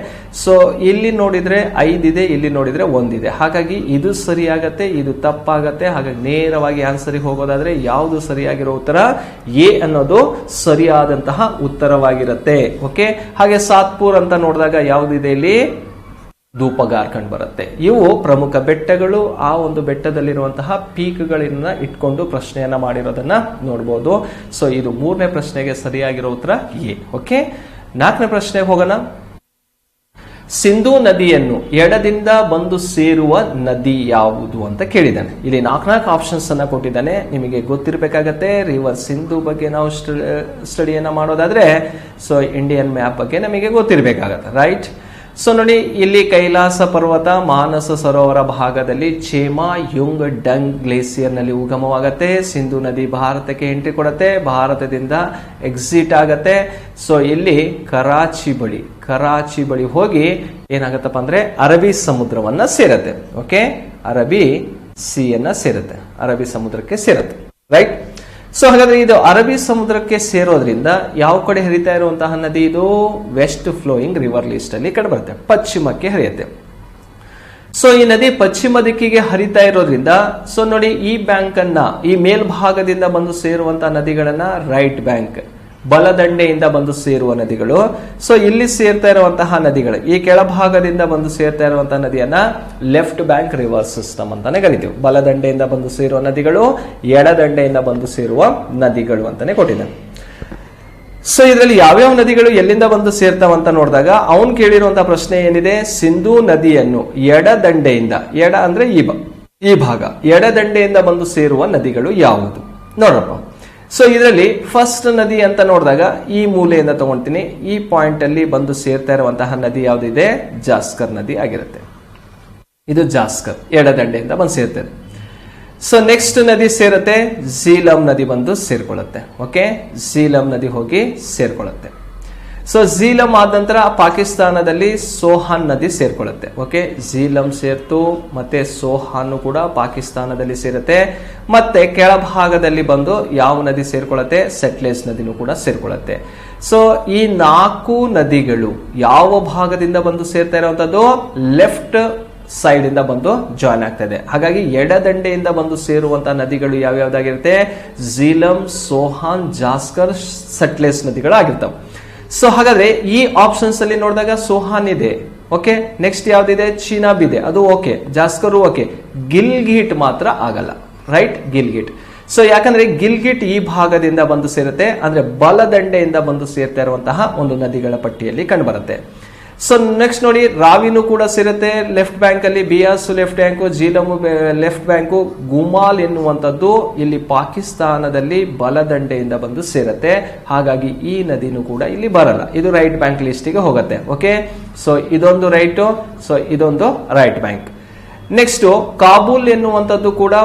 ಸೊ ಇಲ್ಲಿ ನೋಡಿದ್ರೆ 5 ಇದೆ, ಇಲ್ಲಿ ನೋಡಿದ್ರೆ 1 ಇದೆ. ಹಾಗಾಗಿ ಇದು ಸರಿ ಆಗತ್ತೆ, ಇದು ತಪ್ಪಾಗತ್ತೆ. ಹಾಗಾಗಿ ನೇರವಾಗಿ ಆನ್ಸರ್ಗೆ ಹೋಗೋದಾದ್ರೆ ಯಾವುದು ಸರಿಯಾಗಿರೋ ಉತ್ತರ ಎ ಅನ್ನೋದು ಸರಿಯಾದಂತಹ ಉತ್ತರವಾಗಿರುತ್ತೆ. ಓಕೆ, ಹಾಗೆ ಸಾತ್ಪುರ್ ಅಂತ ನೋಡಿದಾಗ ಯಾವುದಿದೆ ಇಲ್ಲಿ ಧೂಪಗಾರ್ ಕಂಡು ಬರುತ್ತೆ. ಇವು ಪ್ರಮುಖ ಬೆಟ್ಟಗಳು. ಆ ಒಂದು ಬೆಟ್ಟದಲ್ಲಿರುವಂತಹ ಪೀಕ್ಗಳನ್ನ ಇಟ್ಕೊಂಡು ಪ್ರಶ್ನೆಯನ್ನ ಮಾಡಿರೋದನ್ನ ನೋಡಬಹುದು. ಸೊ ಇದು 3ನೇ ಪ್ರಶ್ನೆಗೆ ಸರಿಯಾಗಿರೋ ಉತ್ತರ ಎ. ಓಕೆ, 4ನೇ ಪ್ರಶ್ನೆಗೆ ಹೋಗೋಣ. ಸಿಂಧೂ ನದಿಯನ್ನು ಎಡದಿಂದ ಬಂದು ಸೇರುವ ನದಿ ಯಾವುದು ಅಂತ ಕೇಳಿದ್ದಾನೆ. ಇಲ್ಲಿ 4 ಆಪ್ಷನ್ಸ್ ಅನ್ನ ಕೊಟ್ಟಿದ್ದಾನೆ. ನಿಮಗೆ ಗೊತ್ತಿರಬೇಕಾಗತ್ತೆ. ರಿವರ್ ಸಿಂಧೂ ಬಗ್ಗೆ ನಾವು ಸ್ಟಡಿಯನ್ನ ಮಾಡೋದಾದ್ರೆ ಸೊ ಇಂಡಿಯನ್ ಮ್ಯಾಪ್ ಬಗ್ಗೆ ನಮಗೆ ಗೊತ್ತಿರಬೇಕಾಗತ್ತೆ, ರೈಟ್? ಸೊ ನೋಡಿ, ಇಲ್ಲಿ ಕೈಲಾಸ ಪರ್ವತ ಮಾನಸ ಸರೋವರ ಭಾಗದಲ್ಲಿ ಚೇಮಾ ಯುಂಗ್ ಡಂಗ್ ಗ್ಲೇಸಿಯರ್ ನಲ್ಲಿ ಉಗಮವಾಗತ್ತೆ. ಸಿಂಧೂ ನದಿ ಭಾರತಕ್ಕೆ ಎಂಟ್ರಿ ಕೊಡುತ್ತೆ, ಭಾರತದಿಂದ ಎಕ್ಸಿಟ್ ಆಗತ್ತೆ. ಸೊ ಇಲ್ಲಿ ಕರಾಚಿ ಬಳಿ ಹೋಗಿ ಏನಾಗತ್ತಪ್ಪ ಅಂದ್ರೆ ಅರಬ್ಬಿ ಸಮುದ್ರವನ್ನ ಸೇರತ್ತೆ. ಓಕೆ, ಅರಬ್ಬಿ ಸಿಯನ್ನ ಸೇರುತ್ತೆ, ಅರಬ್ಬಿ ಸಮುದ್ರಕ್ಕೆ ಸೇರುತ್ತೆ, ರೈಟ್? ಸೊ ಹಾಗಾದ್ರೆ ಇದು ಅರಬ್ಬಿ ಸಮುದ್ರಕ್ಕೆ ಸೇರೋದ್ರಿಂದ ಯಾವ ಕಡೆ ಹರಿತಾ ಇರುವಂತಹ ನದಿ? ಇದು ವೆಸ್ಟ್ ಫ್ಲೋಯಿಂಗ್ ರಿವರ್ ಲಿಸ್ಟ್ ಅಲ್ಲಿ ಕಂಡು ಬರುತ್ತೆ, ಪಶ್ಚಿಮಕ್ಕೆ ಹರಿಯುತ್ತೆ. ಸೊ ಈ ನದಿ ಪಶ್ಚಿಮ ದಿಕ್ಕಿಗೆ ಹರಿತಾ ಇರೋದ್ರಿಂದ ಸೊ ನೋಡಿ, ಈ ಬ್ಯಾಂಕ್ ಅನ್ನ ಈ ಮೇಲ್ಭಾಗದಿಂದ ಬಂದು ಸೇರುವಂತಹ ನದಿಗಳನ್ನ ರೈಟ್ ಬ್ಯಾಂಕ್, ಬಲದಂಡೆಯಿಂದ ಬಂದು ಸೇರುವ ನದಿಗಳು. ಸೊ ಇಲ್ಲಿ ಸೇರ್ತಾ ಇರುವಂತಹ ನದಿಗಳು ಈ ಕೆಳಭಾಗದಿಂದ ಬಂದು ಸೇರ್ತಾ ಇರುವಂತಹ ನದಿಯನ್ನ ಲೆಫ್ಟ್ ಬ್ಯಾಂಕ್ ರಿವರ್ ಸಿಸ್ಟಮ್ ಅಂತಾನೆ ಕರಿತೀವಿ. ಬಲದಂಡೆಯಿಂದ ಬಂದು ಸೇರುವ ನದಿಗಳು, ಎಡದಂಡೆಯಿಂದ ಬಂದು ಸೇರುವ ನದಿಗಳು ಅಂತಾನೆ ಕೊಟ್ಟಿದ್ದಾನೆ. ಸೊ ಇದರಲ್ಲಿ ಯಾವ್ಯಾವ ನದಿಗಳು ಎಲ್ಲಿಂದ ಬಂದು ಸೇರ್ತಾವಂತ ನೋಡಿದಾಗ ಅವನು ಕೇಳಿರುವಂತಹ ಪ್ರಶ್ನೆ ಏನಿದೆ? ಸಿಂಧೂ ನದಿಯನ್ನು ಎಡದಂಡೆಯಿಂದ, ಎಡ ಅಂದ್ರೆ ಈ ಭಾಗ, ಎಡದಂಡೆಯಿಂದ ಬಂದು ಸೇರುವ ನದಿಗಳು ಯಾವುದು ನೋಡ್ರಪ್ಪ. ಸೊ ಇದರಲ್ಲಿ ಫಸ್ಟ್ ನದಿ ಅಂತ ನೋಡಿದಾಗ ಈ ಮೂಲೆಯಿಂದ ತಗೊಳ್ತೀನಿ. ಈ ಪಾಯಿಂಟ್ ಅಲ್ಲಿ ಬಂದು ಸೇರ್ತಾ ಇರುವಂತಹ ನದಿ ಯಾವುದಿದೆ? ಜಾಸ್ಕರ್ ನದಿ ಆಗಿರುತ್ತೆ. ಇದು ಜಾಸ್ಕರ್ ಎಡದಂಡೆಯಿಂದ ಬಂದು ಸೇರ್ತದೆ. ಸೊ ನೆಕ್ಸ್ಟ್ ನದಿ ಸೇರುತ್ತೆ, ಝೀಲಂ ನದಿ ಬಂದು ಸೇರ್ಕೊಳ್ಳುತ್ತೆ. ಓಕೆ, ಝೀಲಂ ನದಿ ಹೋಗಿ ಸೇರ್ಕೊಳ್ಳುತ್ತೆ. ಸೊ ಝೀಲಂ ಆದ ನಂತರ ಪಾಕಿಸ್ತಾನದಲ್ಲಿ ಸೋಹಾನ್ ನದಿ ಸೇರ್ಕೊಳ್ಳುತ್ತೆ. ಓಕೆ, ಝೀಲಂ ಸೇರ್ತು, ಮತ್ತೆ ಸೋಹಾನ್ ಕೂಡ ಪಾಕಿಸ್ತಾನದಲ್ಲಿ ಸೇರುತ್ತೆ. ಮತ್ತೆ ಕೆಳಭಾಗದಲ್ಲಿ ಬಂದು ಯಾವ ನದಿ ಸೇರ್ಕೊಳ್ಳುತ್ತೆ? ಸಟ್ಲೇಜ್ ನದಿನೂ ಕೂಡ ಸೇರ್ಕೊಳ್ಳುತ್ತೆ. ಸೊ ಈ 4 ನದಿಗಳು ಯಾವ ಭಾಗದಿಂದ ಬಂದು ಸೇರ್ತಾ ಇರುವಂತದ್ದು? ಲೆಫ್ಟ್ ಸೈಡ್ ಇಂದ ಬಂದು ಜಾಯಿನ್ ಆಗ್ತಾ ಇದೆ. ಹಾಗಾಗಿ ಎಡದಂಡೆಯಿಂದ ಬಂದು ಸೇರುವಂತಹ ನದಿಗಳು ಯಾವ್ಯಾವ್ದಾಗಿರುತ್ತೆ? ಝೀಲಂ, ಸೋಹಾನ್, ಜಾಸ್ಕರ್, ಸಟ್ಲೇಜ್ ನದಿಗಳು ಆಗಿರ್ತವೆ. ಸೊ ಹಾಗಾದ್ರೆ ಈ ಆಪ್ಷನ್ಸ್ ಅಲ್ಲಿ ನೋಡಿದಾಗ ಸೋಹಾನ್ ಇದೆ. Okay, next ಯಾವ್ದಿದೆ? ಚೀನಾಬ್ ಇದೆ, ಅದು ಓಕೆ. ಜಾಸ್ಕರ್ ಓಕೆ. ಗಿಲ್ಗಿಟ್ ಮಾತ್ರ ಆಗಲ್ಲ, ರೈಟ್? ಗಿಲ್ಗಿಟ್. ಸೊ ಯಾಕಂದ್ರೆ ಗಿಲ್ಗಿಟ್ ಈ ಭಾಗದಿಂದ ಬಂದು ಸೇರುತ್ತೆ, ಅಂದ್ರೆ ಬಲದಂಡೆಯಿಂದ ಬಂದು ಸೇರ್ತಾ ಇರುವಂತಹ ಒಂದು ನದಿಗಳ ಪಟ್ಟಿಯಲ್ಲಿ ಕಂಡು ಬರುತ್ತೆ. ಸೊ ನೆಕ್ಸ್ಟ್ ನೋಡಿ, ರಾವಿನೂ ಕೂಡ ಸೇರುತ್ತೆ ಲೆಫ್ಟ್ ಬ್ಯಾಂಕ್ ಅಲ್ಲಿ, Beas left bank, Jhelum left bank, Gumal ಎನ್ನುವಂಥದ್ದು ಇಲ್ಲಿ ಪಾಕಿಸ್ತಾನದಲ್ಲಿ ಬಲದಂಡೆಯಿಂದ ಬಂದು ಸೇರುತ್ತೆ. ಹಾಗಾಗಿ ಈ ನದಿನೂ ಕೂಡ ಇಲ್ಲಿ ಬರಲ್ಲ, ಇದು ರೈಟ್ ಬ್ಯಾಂಕ್ ಲಿಸ್ಟಿಗೆ ಹೋಗುತ್ತೆ. ಓಕೆ, ಸೊ ಇದೊಂದು ರೈಟ್, ಸೊ ಇದೊಂದು ರೈಟ್ ಬ್ಯಾಂಕ್. ನೆಕ್ಸ್ಟ್ ಕಾಬೂಲ್ ಎನ್ನುವಂಥದ್ದು ಕೂಡ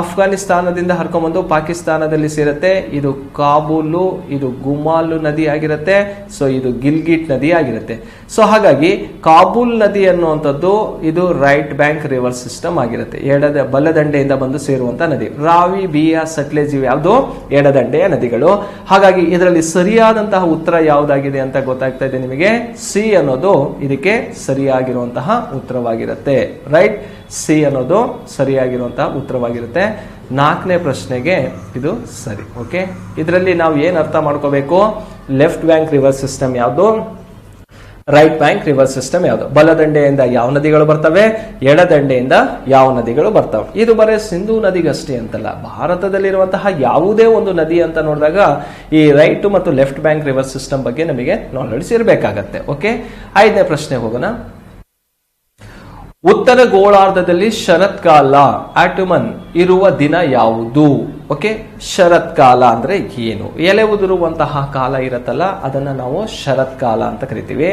ಅಫ್ಘಾನಿಸ್ತಾನದಿಂದ ಹರ್ಕೊಂಡ್ಬಂದು ಪಾಕಿಸ್ತಾನದಲ್ಲಿ ಸೇರುತ್ತೆ. ಇದು ಕಾಬೂಲು, ಇದು ಗುಮಾಲು ನದಿ ಆಗಿರುತ್ತೆ. ಸೊ ಇದು ಗಿಲ್ಗಿಟ್ ನದಿ ಆಗಿರುತ್ತೆ. ಸೊ ಹಾಗಾಗಿ ಕಾಬೂಲ್ ನದಿ ಅನ್ನುವಂಥದ್ದು ಇದು ರೈಟ್ ಬ್ಯಾಂಕ್ ರಿವರ್ ಸಿಸ್ಟಮ್ ಆಗಿರುತ್ತೆ, ಬಲದಂಡೆಯಿಂದ ಬಂದು ಸೇರುವಂತ ನದಿ. ರಾವಿ, ಬಿಯಾಸ್, ಸಟ್ಲೇಜ್ ಇವು ಯಾವುದು ಎಡದಂಡೆಯ ನದಿಗಳು. ಹಾಗಾಗಿ ಇದರಲ್ಲಿ ಸರಿಯಾದಂತಹ ಉತ್ತರ ಯಾವುದಾಗಿದೆ ಅಂತ ಗೊತ್ತಾಗ್ತಾ ಇದೆ ನಿಮಗೆ. ಸಿ ಅನ್ನೋದು ಇದಕ್ಕೆ ಸರಿಯಾಗಿರುವಂತಹ ಉತ್ತರವಾಗಿರುತ್ತೆ. ರೈಟ್, ಸಿ ಅನ್ನೋದು ಸರಿಯಾಗಿರುವಂತಹ ಉತ್ತರವಾಗಿರುತ್ತೆ. 4ನೇ ಪ್ರಶ್ನೆಗೆ ಇದು ಸರಿ. ಓಕೆ, ಇದರಲ್ಲಿ ನಾವು ಏನ್ ಅರ್ಥ ಮಾಡ್ಕೋಬೇಕು, ಲೆಫ್ಟ್ ಬ್ಯಾಂಕ್ ರಿವರ್ ಸಿಸ್ಟಮ್ ಯಾವುದು, ರೈಟ್ ಬ್ಯಾಂಕ್ ರಿವರ್ ಸಿಸ್ಟಮ್ ಯಾವುದು, ಬಲದಂಡೆಯಿಂದ ಯಾವ ನದಿಗಳು ಬರ್ತವೆ, ಎಡದಂಡೆಯಿಂದ ಯಾವ ನದಿಗಳು ಬರ್ತವೆ. ಇದು ಬರೀ ಸಿಂಧೂ ನದಿಗಷ್ಟೇ ಅಂತಲ್ಲ, ಭಾರತದಲ್ಲಿರುವಂತಹ ಯಾವುದೇ ಒಂದು ನದಿ ಅಂತ ನೋಡಿದಾಗ ಈ ರೈಟ್ ಮತ್ತು ಲೆಫ್ಟ್ ಬ್ಯಾಂಕ್ ರಿವರ್ ಸಿಸ್ಟಮ್ ಬಗ್ಗೆ ನಮಗೆ ನಾಲೆಡ್ಜ್ ಇರಬೇಕಾಗತ್ತೆ. ಓಕೆ, 5ನೇ ಪ್ರಶ್ನೆ ಹೋಗೋಣ. ಉತ್ತರ ಗೋಳಾರ್ಧದಲ್ಲಿ ಶರತ್ಕಾಲ ಆಟಮನ್ ಇರುವ ದಿನ ಯಾವುದು? ಓಕೆ, ಶರತ್ಕಾಲ ಅಂದ್ರೆ ಏನು? ಎಲೆ ಉದುರುವಂತಹ ಕಾಲ ಇರತ್ತಲ್ಲ, ಅದನ್ನ ನಾವು ಶರತ್ಕಾಲ ಅಂತ ಕರಿತೀವಿ.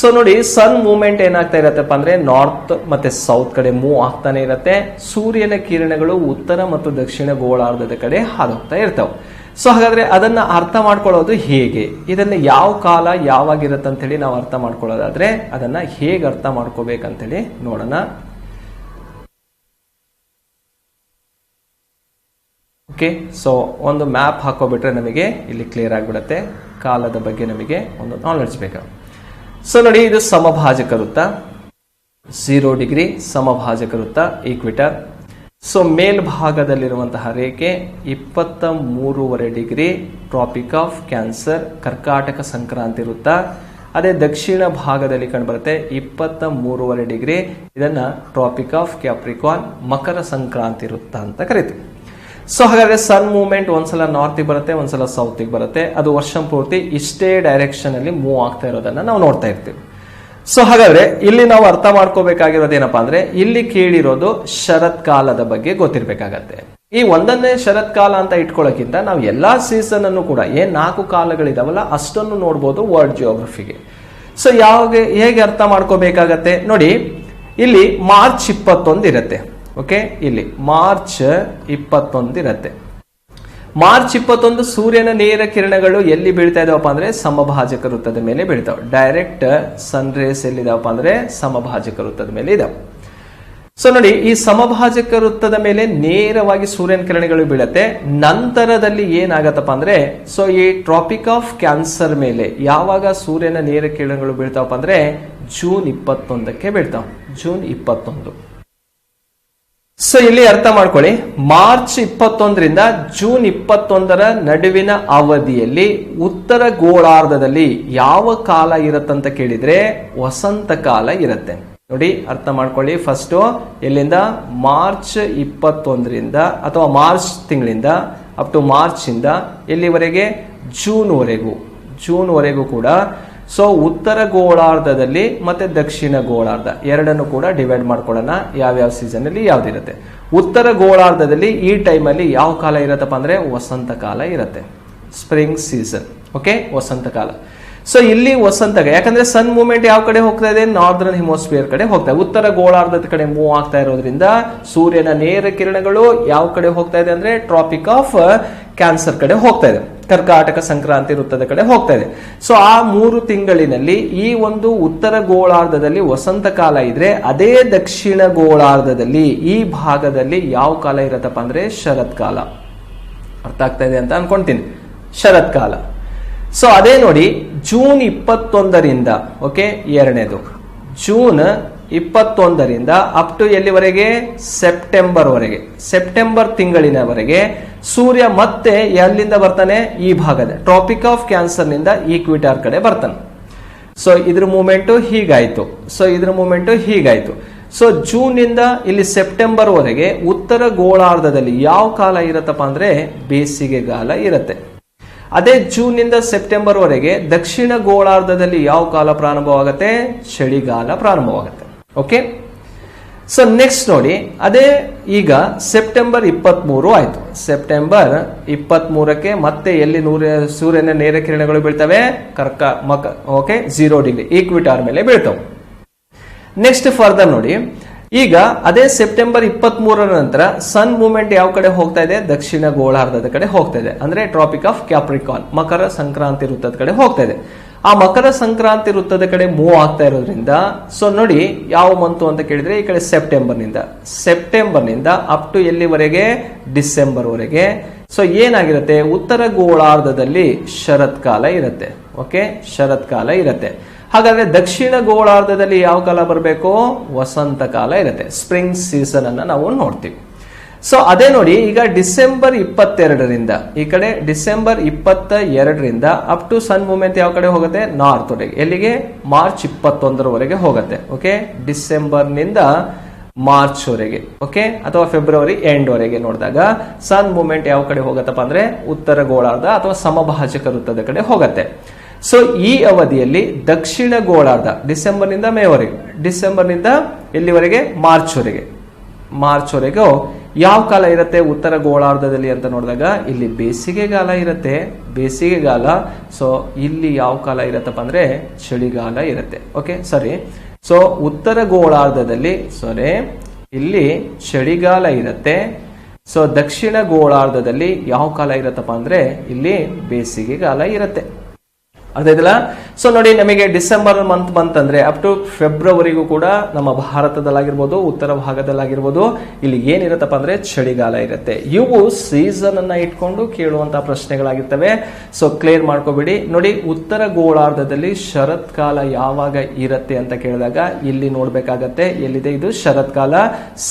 ಸೊ ನೋಡಿ, ಸನ್ ಮೂವ್ಮೆಂಟ್ ಏನಾಗ್ತಾ ಇರತ್ತಪ್ಪ ಅಂದ್ರೆ ನಾರ್ತ್ ಮತ್ತೆ ಸೌತ್ ಕಡೆ ಮೂವ್ ಆಗ್ತಾನೆ ಇರತ್ತೆ. ಸೂರ್ಯನ ಕಿರಣಗಳು ಉತ್ತರ ಮತ್ತು ದಕ್ಷಿಣ ಗೋಳಾರ್ಧದ ಕಡೆ ಹಾದೋಗ್ತಾ ಇರ್ತಾವೆ. ಸೊ ಹಾಗಾದ್ರೆ ಅದನ್ನ ಅರ್ಥ ಮಾಡ್ಕೊಳ್ಳೋದು ಹೇಗೆ, ಇದನ್ನ ಯಾವ ಕಾಲ ಯಾವಾಗಿರತ್ತೆ ಅಂತ ಹೇಳಿ ನಾವು ಅರ್ಥ ಮಾಡ್ಕೊಳ್ಳೋದಾದ್ರೆ ಅದನ್ನ ಹೇಗೆ ಅರ್ಥ ಮಾಡ್ಕೋಬೇಕಂತೇಳಿ ನೋಡೋಣ. ಓಕೆ, ಸೊ ಒಂದು ಮ್ಯಾಪ್ ಹಾಕೋಬಿಟ್ರೆ ನಮಗೆ ಇಲ್ಲಿ ಕ್ಲಿಯರ್ ಆಗಿಬಿಡುತ್ತೆ, ಕಾಲದ ಬಗ್ಗೆ ನಮಗೆ ಒಂದು ನಾಲೆಡ್ಜ್ ಬೇಕು. ಸೊ ನೋಡಿ, ಇದು ಸಮಭಾಜಕ ವೃತ್ತ, 0 ಡಿಗ್ರಿ ಸಮಭಾಜಕ ವೃತ್ತ, ಈಕ್ವಿಟರ್. ಸೊ ಮೇಲ್ಭಾಗದಲ್ಲಿರುವಂತಹ ರೇಖೆ 23.5 ಡಿಗ್ರಿ ಟ್ರಾಪಿಕ್ ಆಫ್ ಕ್ಯಾನ್ಸರ್, ಕರ್ಕಾಟಕ ಸಂಕ್ರಾಂತಿ ವೃತ್ತ. ಅದೇ ದಕ್ಷಿಣ ಭಾಗದಲ್ಲಿ ಕಂಡುಬರುತ್ತೆ 23.5 ಡಿಗ್ರಿ, ಇದನ್ನ ಟ್ರಾಪಿಕ್ ಆಫ್ ಕ್ಯಾಪ್ರಿಕಾನ್, ಮಕರ ಸಂಕ್ರಾಂತಿ ವೃತ್ತ ಅಂತ ಕರಿತೀವಿ. ಸೊ ಹಾಗಾದ್ರೆ ಸನ್ ಮೂವ್ಮೆಂಟ್ ಒಂದ್ಸಲ ನಾರ್ತ್ ಬರುತ್ತೆ, ಒಂದ್ಸಲ ಸೌತ್ ಬರುತ್ತೆ. ಅದು ವರ್ಷ ಪೂರ್ತಿ ಇಷ್ಟೇ ಡೈರೆಕ್ಷನ್ ಅಲ್ಲಿ ಮೂವ್ ಆಗ್ತಾ ಇರೋದನ್ನ ನಾವು ನೋಡ್ತಾ ಇರ್ತೀವಿ. ಸೊ ಹಾಗಾದ್ರೆ ಇಲ್ಲಿ ನಾವು ಅರ್ಥ ಮಾಡ್ಕೋಬೇಕಾಗಿರೋದು ಏನಪ್ಪಾ ಅಂದ್ರೆ, ಇಲ್ಲಿ ಕೇಳಿರೋದು ಶರತ್ಕಾಲದ ಬಗ್ಗೆ ಗೊತ್ತಿರ್ಬೇಕಾಗತ್ತೆ. ಈ ಒಂದನ್ನೇ ಶರತ್ಕಾಲ ಅಂತ ಇಟ್ಕೊಳ್ಳೋಕ್ಕಿಂತ ನಾವು ಎಲ್ಲಾ ಸೀಸನ್ ಅನ್ನು ಕೂಡ ಏನ್ 4 ಕಾಲಗಳಿದಾವಲ್ಲ ಅಷ್ಟನ್ನು ನೋಡ್ಬೋದು ವರ್ಲ್ಡ್ ಜಿಯೋಗ್ರಫಿಗೆ. ಸೊ ಹೇಗೆ ಅರ್ಥ ಮಾಡ್ಕೋಬೇಕಾಗತ್ತೆ ನೋಡಿ, ಇಲ್ಲಿ ಮಾರ್ಚ್ 21 ಇರುತ್ತೆ. ಓಕೆ, ಇಲ್ಲಿ ಮಾರ್ಚ್ 21 ಇರುತ್ತೆ. ಮಾರ್ಚ್ 21 ಸೂರ್ಯನ ನೇರ ಕಿರಣಗಳು ಎಲ್ಲಿ ಬೀಳ್ತಾ ಇದಾವಪ್ಪ ಅಂದ್ರೆ ಸಮಭಾಜಕ ವೃತ್ತದ ಮೇಲೆ ಬೀಳ್ತಾವೆ. ಡೈರೆಕ್ಟ್ ಸನ್ ರೇಸ್ ಎಲ್ಲಿದಾವಪ್ಪ ಅಂದ್ರೆ ಸಮಭಾಜಕ ವೃತ್ತದ ಮೇಲೆ ಇದಾವೆ. ಸೊ ನೋಡಿ, ಈ ಸಮಭಾಜಕ ವೃತ್ತದ ಮೇಲೆ ನೇರವಾಗಿ ಸೂರ್ಯನ ಕಿರಣಗಳು ಬೀಳುತ್ತೆ. ನಂತರದಲ್ಲಿ ಏನಾಗತ್ತಪ್ಪ ಅಂದ್ರೆ, ಸೊ ಈ ಟ್ರಾಪಿಕ್ ಆಫ್ ಕ್ಯಾನ್ಸರ್ ಮೇಲೆ ಯಾವಾಗ ಸೂರ್ಯನ ನೇರ ಕಿರಣಗಳು ಬೀಳ್ತಾವಪ್ಪ ಅಂದ್ರೆ ಜೂನ್ 21ಕ್ಕೆ ಬೀಳ್ತಾವ, ಜೂನ್ 21. ಸೊ ಇಲ್ಲಿ ಅರ್ಥ ಮಾಡ್ಕೊಳ್ಳಿ, ಮಾರ್ಚ್ 21ರಿಂದ ಜೂನ್ 21ರ ನಡುವಿನ ಅವಧಿಯಲ್ಲಿ ಉತ್ತರ ಗೋಳಾರ್ಧದಲ್ಲಿ ಯಾವ ಕಾಲ ಇರತ್ತಂತ ಕೇಳಿದ್ರೆ ವಸಂತ ಕಾಲ ಇರುತ್ತೆ. ನೋಡಿ ಅರ್ಥ ಮಾಡ್ಕೊಳ್ಳಿ, ಫಸ್ಟ್ ಎಲ್ಲಿಂದ ಮಾರ್ಚ್ 21ರಿಂದ ಅಥವಾ ಮಾರ್ಚ್ ತಿಂಗಳಿಂದ ಅಪ್ ಟು ಮಾರ್ಚ್ ಇಂದ ಎಲ್ಲಿವರೆಗೆ ಜೂನ್ ವರೆಗೂ ಕೂಡ. ಸೊ ಉತ್ತರ ಗೋಳಾರ್ಧದಲ್ಲಿ ಮತ್ತೆ ದಕ್ಷಿಣ ಗೋಳಾರ್ಧ ಎರಡನ್ನು ಕೂಡ ಡಿವೈಡ್ ಮಾಡ್ಕೊಳ್ಳೋಣ, ಯಾವ್ಯಾವ ಸೀಸನ್ ಅಲ್ಲಿ ಯಾವ್ದಿರುತ್ತೆ. ಉತ್ತರ ಗೋಳಾರ್ಧದಲ್ಲಿ ಈ ಟೈಮಲ್ಲಿ ಯಾವ ಕಾಲ ಇರತ್ತಪ್ಪ ಅಂದ್ರೆ ವಸಂತ ಕಾಲ ಇರುತ್ತೆ, ಸ್ಪ್ರಿಂಗ್ ಸೀಸನ್. ಓಕೆ, ವಸಂತ ಕಾಲ. ಸೊ ಇಲ್ಲಿ ವಸಂತ, ಯಾಕಂದ್ರೆ ಸನ್ ಮೂವ್ಮೆಂಟ್ ಯಾವ ಕಡೆ ಹೋಗ್ತಾ ಇದೆ, ನಾರ್ದರ್ನ್ ಹಿಮೋಸ್ಫಿಯರ್ ಕಡೆ ಹೋಗ್ತಾ ಇದೆ, ಉತ್ತರ ಗೋಳಾರ್ಧದ ಕಡೆ ಮೂವ್ ಆಗ್ತಾ ಇರೋದ್ರಿಂದ ಸೂರ್ಯನ ನೇರ ಕಿರಣಗಳು ಯಾವ ಕಡೆ ಹೋಗ್ತಾ ಇದೆ ಅಂದ್ರೆ ಟ್ರಾಪಿಕ್ ಆಫ್ ಕ್ಯಾನ್ಸರ್ ಕಡೆ ಹೋಗ್ತಾ ಇದೆ, ಕರ್ಕಾಟಕ ಸಂಕ್ರಾಂತಿ ವೃತ್ತದ ಕಡೆ ಹೋಗ್ತಾ ಇದೆ. ಸೊ ಆ 3 ತಿಂಗಳಿನಲ್ಲಿ ಈ ಒಂದು ಉತ್ತರ ಗೋಳಾರ್ಧದಲ್ಲಿ ವಸಂತ ಕಾಲ ಇದ್ರೆ, ಅದೇ ದಕ್ಷಿಣ ಗೋಳಾರ್ಧದಲ್ಲಿ ಈ ಭಾಗದಲ್ಲಿ ಯಾವ ಕಾಲ ಇರತ್ತಪ್ಪ ಅಂದ್ರೆ ಶರತ್ಕಾಲ. ಅರ್ಥ ಆಗ್ತಾ ಇದೆ ಅಂತ ಅನ್ಕೊಂತೀನಿ, ಶರತ್ಕಾಲ. ಸೊ ಅದೇ ನೋಡಿ, ಜೂನ್ 21ರಿಂದ ಓಕೆ, ಎರಡನೇದು ಜೂನ್ 21ರಿಂದ ಅಪ್ ಟು ಎಲ್ಲಿವರೆಗೆ ಸೆಪ್ಟೆಂಬರ್ ತಿಂಗಳಿನವರೆಗೆ ಸೂರ್ಯ ಮತ್ತೆ ಎಲ್ಲಿಂದ ಬರ್ತಾನೆ, ಈ ಭಾಗದ ಟ್ರಾಪಿಕ್ ಆಫ್ ಕ್ಯಾನ್ಸರ್ ನಿಂದ ಈಕ್ವಿಟಾರ್ ಕಡೆ ಬರ್ತಾನೆ. ಸೊ ಇದ್ರ ಮೂವ್ಮೆಂಟ್ ಹೀಗಾಯ್ತು. ಸೊ ಜೂನ್ ಇಂದ ಇಲ್ಲಿ ಸೆಪ್ಟೆಂಬರ್ ವರೆಗೆ ಉತ್ತರ ಗೋಳಾರ್ಧದಲ್ಲಿ ಯಾವ ಕಾಲ ಇರತ್ತಪ್ಪ ಅಂದ್ರೆ ಬೇಸಿಗೆಗಾಲ ಇರುತ್ತೆ. ಅದೇ ಜೂನ್ ನಿಂದ ಸೆಪ್ಟೆಂಬರ್ ವರೆಗೆ ದಕ್ಷಿಣ ಗೋಳಾರ್ಧದಲ್ಲಿ ಯಾವ ಕಾಲ ಪ್ರಾರಂಭವಾಗುತ್ತೆ? ಚಳಿಗಾಲ ಪ್ರಾರಂಭವಾಗುತ್ತೆ. ಓಕೆ, ಸೊ ನೆಕ್ಸ್ಟ್ ನೋಡಿ, ಅದೇ ಈಗ ಸೆಪ್ಟೆಂಬರ್ 23 ಆಯ್ತು. ಸೆಪ್ಟೆಂಬರ್ 23ಕ್ಕೆ ಮತ್ತೆ ಎಲ್ಲಿ ಸೂರ್ಯನ ನೇರ ಕಿರಣಗಳು ಬೀಳ್ತವೆ? ಓಕೆ, 0 ಡಿಗ್ರಿ ಈಕ್ವಿಟಾರ್ ಮೇಲೆ ಬೀಳ್ತವೆ. ನೆಕ್ಸ್ಟ್ ಫರ್ದರ್ ನೋಡಿ, ಈಗ ಅದೇ ಸೆಪ್ಟೆಂಬರ್ 23ರ ನಂತರ ಸನ್ ಮೂವ್ಮೆಂಟ್ ಯಾವ ಕಡೆ ಹೋಗ್ತಾ ಇದೆ? ದಕ್ಷಿಣ ಗೋಳಾರ್ಧದ ಕಡೆ ಹೋಗ್ತಾ ಇದೆ. ಅಂದ್ರೆ ಟ್ರಾಪಿಕ್ ಆಫ್ ಕ್ಯಾಪ್ರಿಕಾನ್, ಮಕರ ಸಂಕ್ರಾಂತಿ ವೃತ್ತದ ಕಡೆ ಹೋಗ್ತಾ ಇದೆ. ಆ ಮಕರ ಸಂಕ್ರಾಂತಿ ವೃತ್ತದ ಕಡೆ ಮೂವ್ ಆಗ್ತಾ ಇರೋದ್ರಿಂದ ಸೊ ನೋಡಿ ಯಾವ ಮಂತು ಅಂತ ಕೇಳಿದ್ರೆ ಈ ಕಡೆ ಸೆಪ್ಟೆಂಬರ್ ನಿಂದ ಅಪ್ ಟು ಎಲ್ಲಿವರೆಗೆ? ಡಿಸೆಂಬರ್ ವರೆಗೆ. ಸೊ ಏನಾಗಿರುತ್ತೆ? ಉತ್ತರ ಗೋಳಾರ್ಧದಲ್ಲಿ ಶರತ್ಕಾಲ ಇರುತ್ತೆ. ಓಕೆ, ಶರತ್ಕಾಲ ಇರುತ್ತೆ. ಹಾಗಾದ್ರೆ ದಕ್ಷಿಣ ಗೋಳಾರ್ಧದಲ್ಲಿ ಯಾವ ಕಾಲ ಬರಬೇಕು? ವಸಂತ ಕಾಲ ಇರುತ್ತೆ. ಸ್ಪ್ರಿಂಗ್ ಸೀಸನ್ ಅನ್ನ ನಾವು ನೋಡ್ತೀವಿ. ಸೊ ಅದೇ ನೋಡಿ, ಈಗ ಡಿಸೆಂಬರ್ 22ರಿಂದ ಈ ಕಡೆ ಡಿಸೆಂಬರ್ 22ರಿಂದ ಅಪ್ ಟು ಸನ್ ಮೂವ್ಮೆಂಟ್ ಯಾವ ಕಡೆ ಹೋಗುತ್ತೆ? ನಾರ್ತ್ ವರೆಗೆ. ಎಲ್ಲಿಗೆ? ಮಾರ್ಚ್ 21ರವರೆಗೆ ಹೋಗುತ್ತೆ. ಓಕೆ, ಡಿಸೆಂಬರ್ ನಿಂದ ಮಾರ್ಚ್ ವರೆಗೆ. ಓಕೆ, ಅಥವಾ ಫೆಬ್ರವರಿ ಎಂಡ್ ವರೆಗೆ ನೋಡಿದಾಗ ಸನ್ ಮೂವ್ಮೆಂಟ್ ಯಾವ ಕಡೆ ಹೋಗತ್ತಪ್ಪ ಅಂದ್ರೆ ಉತ್ತರ ಗೋಳಾರ್ಧ ಅಥವಾ ಸಮಭಾಜಕ ವೃತ್ತದ ಕಡೆ ಹೋಗುತ್ತೆ. ಸೊ ಈ ಅವಧಿಯಲ್ಲಿ ದಕ್ಷಿಣ ಗೋಳಾರ್ಧ ಡಿಸೆಂಬರ್ ನಿಂದ ಮೇವರೆಗೆ, ಡಿಸೆಂಬರ್ ನಿಂದ ಎಲ್ಲಿವರೆಗೆ? ಮಾರ್ಚ್ ವರೆಗೂ ಯಾವ ಕಾಲ ಇರುತ್ತೆ ಉತ್ತರ ಗೋಳಾರ್ಧದಲ್ಲಿ ಅಂತ ನೋಡಿದಾಗ ಇಲ್ಲಿ ಬೇಸಿಗೆಗಾಲ ಇರುತ್ತೆ. ಬೇಸಿಗೆಗಾಲ. ಸೊ ಇಲ್ಲಿ ಯಾವ ಕಾಲ ಇರತ್ತಪ್ಪ ಅಂದ್ರೆ ಚಳಿಗಾಲ ಇರುತ್ತೆ. ಓಕೆ, ಸರಿ. ಸೊ ಉತ್ತರ ಗೋಳಾರ್ಧದಲ್ಲಿ ಇಲ್ಲಿ ಚಳಿಗಾಲ ಇರುತ್ತೆ. ಸೊ ದಕ್ಷಿಣ ಗೋಳಾರ್ಧದಲ್ಲಿ ಯಾವ ಕಾಲ ಇರತ್ತಪ್ಪ ಅಂದ್ರೆ ಇಲ್ಲಿ ಬೇಸಿಗೆಗಾಲ ಇರುತ್ತೆ. ಅರ್ಥ ಆಯ್ತಲ್ಲ? ಸೊ ನೋಡಿ, ನಮಗೆ ಡಿಸೆಂಬರ್ ಮಂತ್ ಬಂತಂದ್ರೆ ಅಪ್ ಟು ಫೆಬ್ರವರಿಗೂ ಕೂಡ ನಮ್ಮ ಭಾರತದಲ್ಲಾಗಿರ್ಬೋದು, ಉತ್ತರ ಭಾಗದಲ್ಲಾಗಿರ್ಬೋದು, ಇಲ್ಲಿ ಏನಿರುತ್ತಪ್ಪ ಅಂದ್ರೆ ಚಳಿಗಾಲ ಇರುತ್ತೆ. ಇವು ಸೀಸನ್ ಅನ್ನ ಇಟ್ಕೊಂಡು ಕೇಳುವಂತಹ ಪ್ರಶ್ನೆಗಳಾಗಿರ್ತವೆ. So clear ಮಾಡ್ಕೋಬಿಡಿ. ನೋಡಿ, ಉತ್ತರ ಗೋಳಾರ್ಧದಲ್ಲಿ ಶರತ್ಕಾಲ ಯಾವಾಗ ಇರುತ್ತೆ ಅಂತ ಕೇಳಿದಾಗ ಇಲ್ಲಿ ನೋಡ್ಬೇಕಾಗತ್ತೆ. ಎಲ್ಲಿದೆ ಇದು ಶರತ್ಕಾಲ?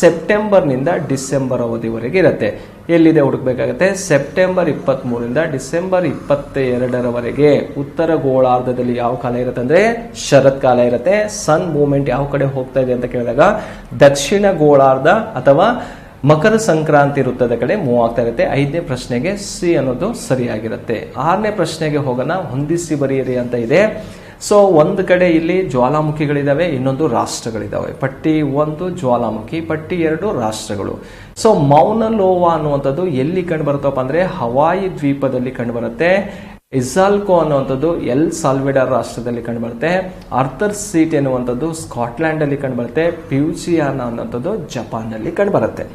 ಸೆಪ್ಟೆಂಬರ್ ನಿಂದ ಡಿಸೆಂಬರ್ ಅವಧಿವರೆಗೆ ಇರುತ್ತೆ. ಎಲ್ಲಿದೆ ಹುಡುಕ್ಬೇಕಾಗತ್ತೆ? ಸೆಪ್ಟೆಂಬರ್ 23ರಿಂದ ಡಿಸೆಂಬರ್ 22ರವರೆಗೆ ಉತ್ತರ ಗೋಳಾರ್ಧದಲ್ಲಿ ಯಾವ ಕಾಲ ಇರುತ್ತೆ ಅಂದ್ರೆ ಶರತ್ಕಾಲ ಇರುತ್ತೆ. ಸನ್ ಮೂವ್ಮೆಂಟ್ ಯಾವ ಕಡೆ ಹೋಗ್ತಾ ಇದೆ ಅಂತ ಕೇಳಿದಾಗ ದಕ್ಷಿಣ ಗೋಳಾರ್ಧ ಅಥವಾ ಮಕರ ಸಂಕ್ರಾಂತಿ ವೃತ್ತದ ಕಡೆ ಮೂವ್ ಆಗ್ತಾ ಇರುತ್ತೆ. 5ನೇ ಪ್ರಶ್ನೆಗೆ ಸಿ ಅನ್ನೋದು ಸರಿಯಾಗಿರುತ್ತೆ. 6ನೇ ಪ್ರಶ್ನೆಗೆ ಹೋಗೋಣ. ಹೊಂದಿಸಿ ಬರೆಯಿರಿ ಅಂತ ಇದೆ. ಸೊ ಒಂದು ಕಡೆ ಇಲ್ಲಿ ಜ್ವಾಲಾಮುಖಿಗಳಿದಾವೆ, ಇನ್ನೊಂದು ರಾಷ್ಟ್ರಗಳಿದಾವೆ. ಪಟ್ಟಿ 1 ಜ್ವಾಲಾಮುಖಿ, ಪಟ್ಟಿ 2 ರಾಷ್ಟ್ರಗಳು. ಸೊ ಮೌನ ಲೋವಾ ಅನ್ನುವಂಥದ್ದು ಎಲ್ಲಿ ಕಂಡು ಬರುತ್ತಪ್ಪ ಅಂದ್ರೆ ಹವಾಯಿ ದ್ವೀಪದಲ್ಲಿ ಕಂಡು ಬರುತ್ತೆ. ಇಸಾಲ್ಕೋ ಅನ್ನುವಂಥದ್ದು ಎಲ್ ಸಾಲ್ವೆಡಾರ್ ರಾಷ್ಟ್ರದಲ್ಲಿ ಕಂಡು ಬರುತ್ತೆ. ಆರ್ಥರ್ ಸೀಟ್ ಎನ್ನುವಂಥದ್ದು ಸ್ಕಾಟ್ಲ್ಯಾಂಡ್ ಅಲ್ಲಿ ಕಂಡು ಬರುತ್ತೆ. ಪ್ಯೂಚಿಯಾನ ಅನ್ನುವಂಥದ್ದು ಜಪಾನ್ ನಲ್ಲಿ ಕಂಡು ಬರುತ್ತೆ.